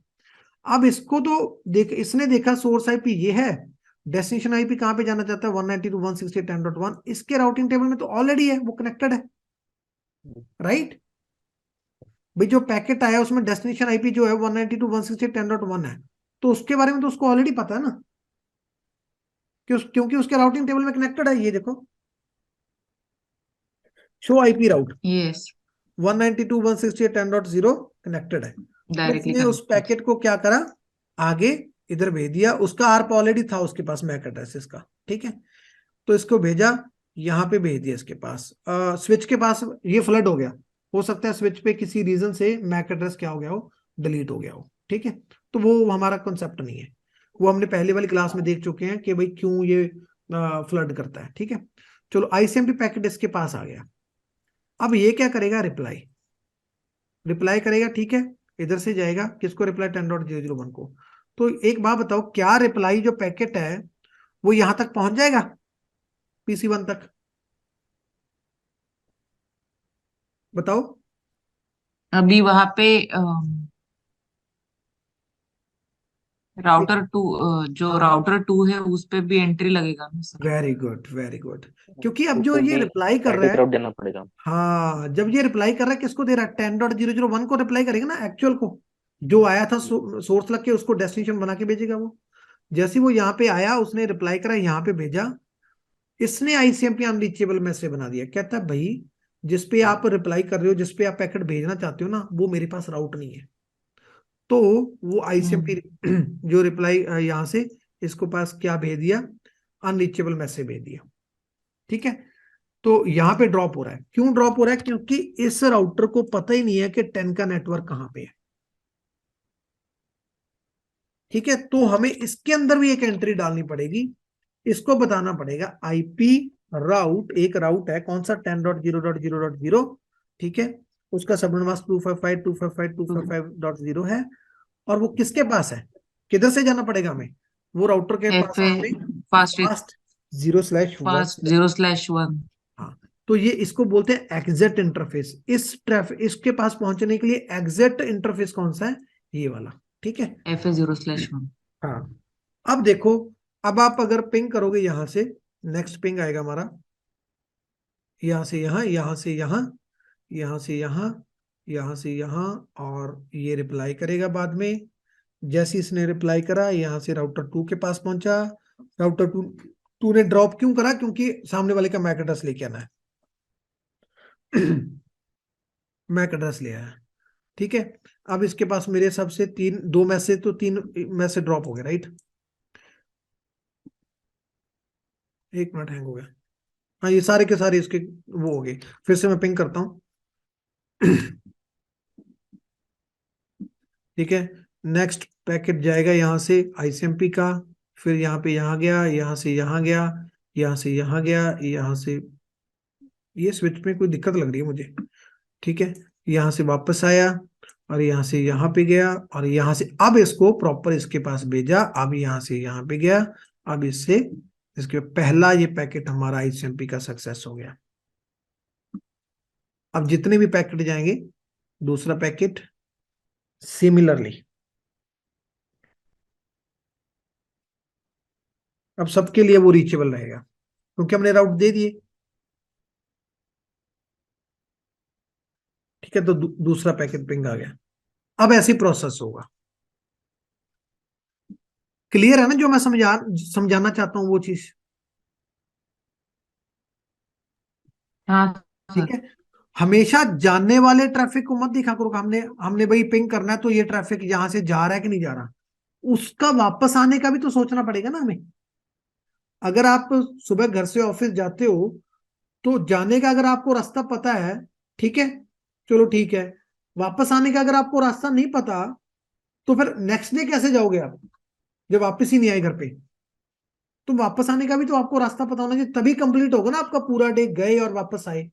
अब इसको तो देख, इसने देखा सोर्स आईपी ये है, डेस्टिनेशन आईपी कहां पे जाना चाहता है 192.168.10.1, इसके राउटिंग टेबल में तो ऑलरेडी है, वो कनेक्टेड है, राइट। भाई जो पैकेट आया उसमें डेस्टिनेशन आईपी जो है 192.168.10.1 है, तो उसके बारे में तो उसको ऑलरेडी पता है ना, क्योंकि उसके राउटिंग टेबल में कनेक्टेड है। ये देखो show IP route yes, 192.168.10.0 connected है। डायरेक्टली उसने उस कनेक्टेड। पैकेट को क्या करा, आगे इधर भेज दिया, उसका आर्प ऑलरेडी था उसके पास मैक एड्रेस इसका, ठीक है। तो इसको भेजा, यहां पे भेज दिया इसके पास, स्विच के पास ये फ्लड हो गया, हो सकता है स्विच पे किसी रीजन से मैक एड्रेस क्या हो गया हो, डिलीट हो गया हो, ठीक है। तो वो हमारा कॉन्सेप्ट नहीं है, वो हमने पहले वाली क्लास में देख चुके हैं कि भाई क्यों ये फ्लड करता है, ठीक है। चलो आईसीएमपी पैकेट इसके पास आ गया। अब ये क्या करेगा, रिप्लाई, रिप्लाई करेगा, ठीक है, इधर से जाएगा किसको, रिप्लाई 10.001 को। तो एक बात बताओ, क्या रिप्लाई जो पैकेट है वो यहां तक पहुंच जाएगा PC1 तक, बताओ। अभी वहां पे राउटर टू, जो हाँ, राउटर 2 है उस पे भी एंट्री लगेगा ना sir? Very good very good, क्योंकि अब जो उसे ये भी रिप्लाई कर रहा स्टैटिक है, राउट देना पड़ेगा। हाँ जब ये रिप्लाई कर रहा है किसको दे रहा है, 10.001 को रिप्लाई करेगा ना, एक्चुअल को, जो आया था सोर्स लग के उसको डेस्टिनेशन बना के भेजेगा वो। जैसे वो यहाँ पे आया, उसने रिप्लाई करा, यहाँ पे भेजा, इसने आईसीएमपी अनरीचेबल मैसेज बना दिया। कहता है भाई जिसपे आप रिप्लाई कर रहे हो, जिसपे आप पैकेट भेजना चाहते हो ना, वो मेरे पास राउट नहीं है। तो वो आईसीएमपी जो रिप्लाई यहाँ से इसको पास क्या भेज दिया, अनरीचेबल मैसेज भेज दिया। ठीक है, तो यहाँ पे ड्रॉप हो रहा है। क्यों ड्रॉप हो रहा है? क्योंकि इस राउटर को पता ही नहीं है कि 10 का नेटवर्क कहां पे है। ठीक है, तो हमें इसके अंदर भी एक एंट्री डालनी पड़ेगी। इसको बताना पड़ेगा आईपी राउट, एक राउट है कौन सा, 10.0.0.0, ठीक है, उसका सबनेट मास्क 255.255.255.0 है, और वो किसके पास है, किधर से जाना पड़ेगा हमें, वो राउटर के पास FA हमें फास्ट फास्ट 0/1। फास्ट 0/1। हाँ, तो ये इसको बोलते हैं एग्जिट इंटरफेस। इसके पास पहुंचने के लिए एग्जिट इंटरफेस कौन सा है, ये वाला। ठीक है, FA 0/1। हाँ। अब देखो, अब आप अगर पिंग करोगे यहां से, नेक्स्ट पिंग आएगा हमारा यहां से यहां, यहां से यहां, यहां से यहां, यहां से यहां, और ये रिप्लाई करेगा बाद में। जैसे इसने रिप्लाई करा, यहां से राउटर 2 के पास पहुंचा। राउटर 2 ने ड्रॉप क्यों करा? क्योंकि सामने वाले का मैक एड्रेस लेके आना है। मैक एड्रेस ले आया। ठीक है, अब इसके पास मेरे हिसाब से 2 मैसेज, तो 3 मैसेज ड्रॉप हो गए, राइट। एक मिनट, हैंग हो गया। हाँ, ये सारे के सारे इसके वो हो गए। फिर से मैं पिंग करता हूँ। ठीक है, नेक्स्ट पैकेट जाएगा यहाँ से आईसीएमपी का, फिर यहाँ पे यहाँ गया, यहाँ से यहाँ गया, यहाँ से यहाँ गया, यहाँ से, ये स्विच में कोई दिक्कत लग रही है मुझे। ठीक है, यहाँ से वापस आया, और यहाँ से यहाँ पे गया, और यहाँ से अब इसको प्रॉपर इसके पास भेजा। अब यहाँ से यहाँ पे गया, अब इससे इसके पहला ये पैकेट हमारा आईसीएमपी का सक्सेस हो गया। अब जितने भी पैकेट जाएंगे, दूसरा पैकेट सिमिलरली, अब सबके लिए वो रीचेबल रहेगा क्योंकि हमने राउट दे दिए। ठीक है, तो दूसरा पैकेट पिंग आ गया। अब ऐसी प्रोसेस होगा। क्लियर है ना जो मैं समझाना चाहता हूं वो चीज? हाँ ठीक सर। है, हमेशा जानने वाले ट्रैफिक को मत दिखा करो। हमने हमने भाई पिंग करना है, तो ये ट्रैफिक यहां से जा रहा है कि नहीं जा रहा, उसका वापस आने का भी तो सोचना पड़ेगा ना हमें। अगर आप सुबह घर से ऑफिस जाते हो, तो जाने का अगर आपको रास्ता पता है, ठीक है, चलो ठीक है, वापस आने का अगर आपको रास्ता नहीं पता, तो फिर नेक्स्ट डे कैसे जाओगे आप, जब वापस ही नहीं आए घर पे? तो वापस आने का भी तो आपको रास्ता पता होना चाहिए, तभी कंप्लीट होगा ना आपका पूरा डे, गए और वापस आए।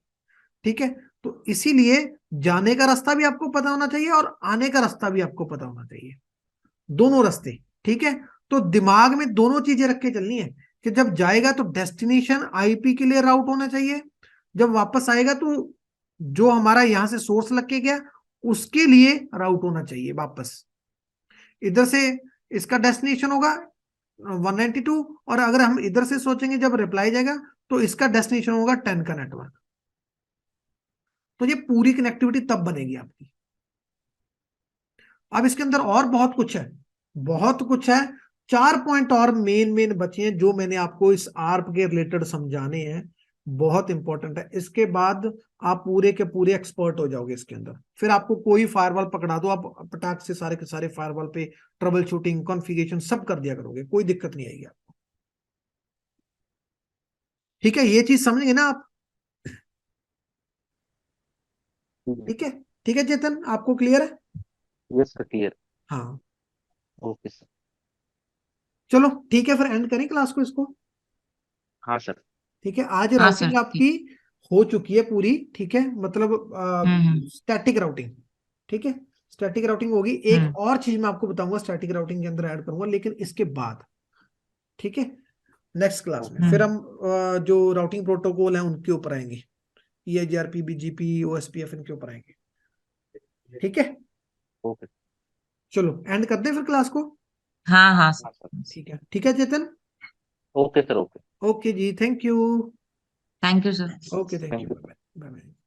ठीक है, तो इसीलिए जाने का रास्ता भी आपको पता होना चाहिए और आने का रास्ता भी आपको पता होना चाहिए, दोनों रास्ते। ठीक है, तो दिमाग में दोनों चीजें रख के चलनी है कि जब जाएगा तो डेस्टिनेशन आईपी के लिए राउट होना चाहिए, जब वापस आएगा तो जो हमारा यहां से सोर्स लग के गया उसके लिए राउट होना चाहिए वापस। इधर से इसका डेस्टिनेशन होगा 192, और अगर हम इधर से सोचेंगे जब रिप्लाई जाएगा, तो इसका डेस्टिनेशन होगा 10 का नेटवर्क। तो ये पूरी कनेक्टिविटी तब बनेगी आपकी। अब इसके अंदर और बहुत कुछ है, बहुत कुछ है। 4 पॉइंट और मेन मेन बचे हैं जो मैंने आपको इस आर्प के रिलेटेड समझाने हैं, बहुत इंपॉर्टेंट है। इसके बाद आप पूरे के पूरे एक्सपर्ट हो जाओगे इसके अंदर। फिर आपको कोई फायरवॉल पकड़ा दो, आप पटाख से सारे के सारे फायरवॉल पे ट्रबल शूटिंग, कॉन्फ़िगरेशन सब कर दिया करोगे, कोई दिक्कत नहीं आएगी आपको। ठीक है, ये चीज समझेंगे ना आप? ठीक है, ठीक है चेतन, आपको क्लियर है? Yes sir, clear. हाँ, ओके सर। चलो ठीक है, फिर एंड करें क्लास को इसको। हाँ सर। ठीक है, आज हाँ सर राउटिंग ठीक। आपकी हो चुकी है पूरी। ठीक है, मतलब हम्म। Static routing. ठीक है, स्टैटिक राउटिंग होगी। एक हम्म। और चीज मैं आपको बताऊंगा स्टैटिक राउटिंग के अंदर ऐड करूंगा, लेकिन इसके बाद। ठीक है, नेक्स्ट क्लास में फिर हम्म। हम जो राउटिंग प्रोटोकॉल है उनके ऊपर आएंगे, EIGRP, BGP, OSPF, इनके ऊपर आएंगे। ठीक है, ओके। चलो एंड कर दें फिर क्लास को। हाँ हाँ हाँ सर। सर। ठीक है Chetan. Okay sir. Okay. Okay जी, thank you. Thank you sir. Okay, thank thank you, you. Bye bye. Bye bye.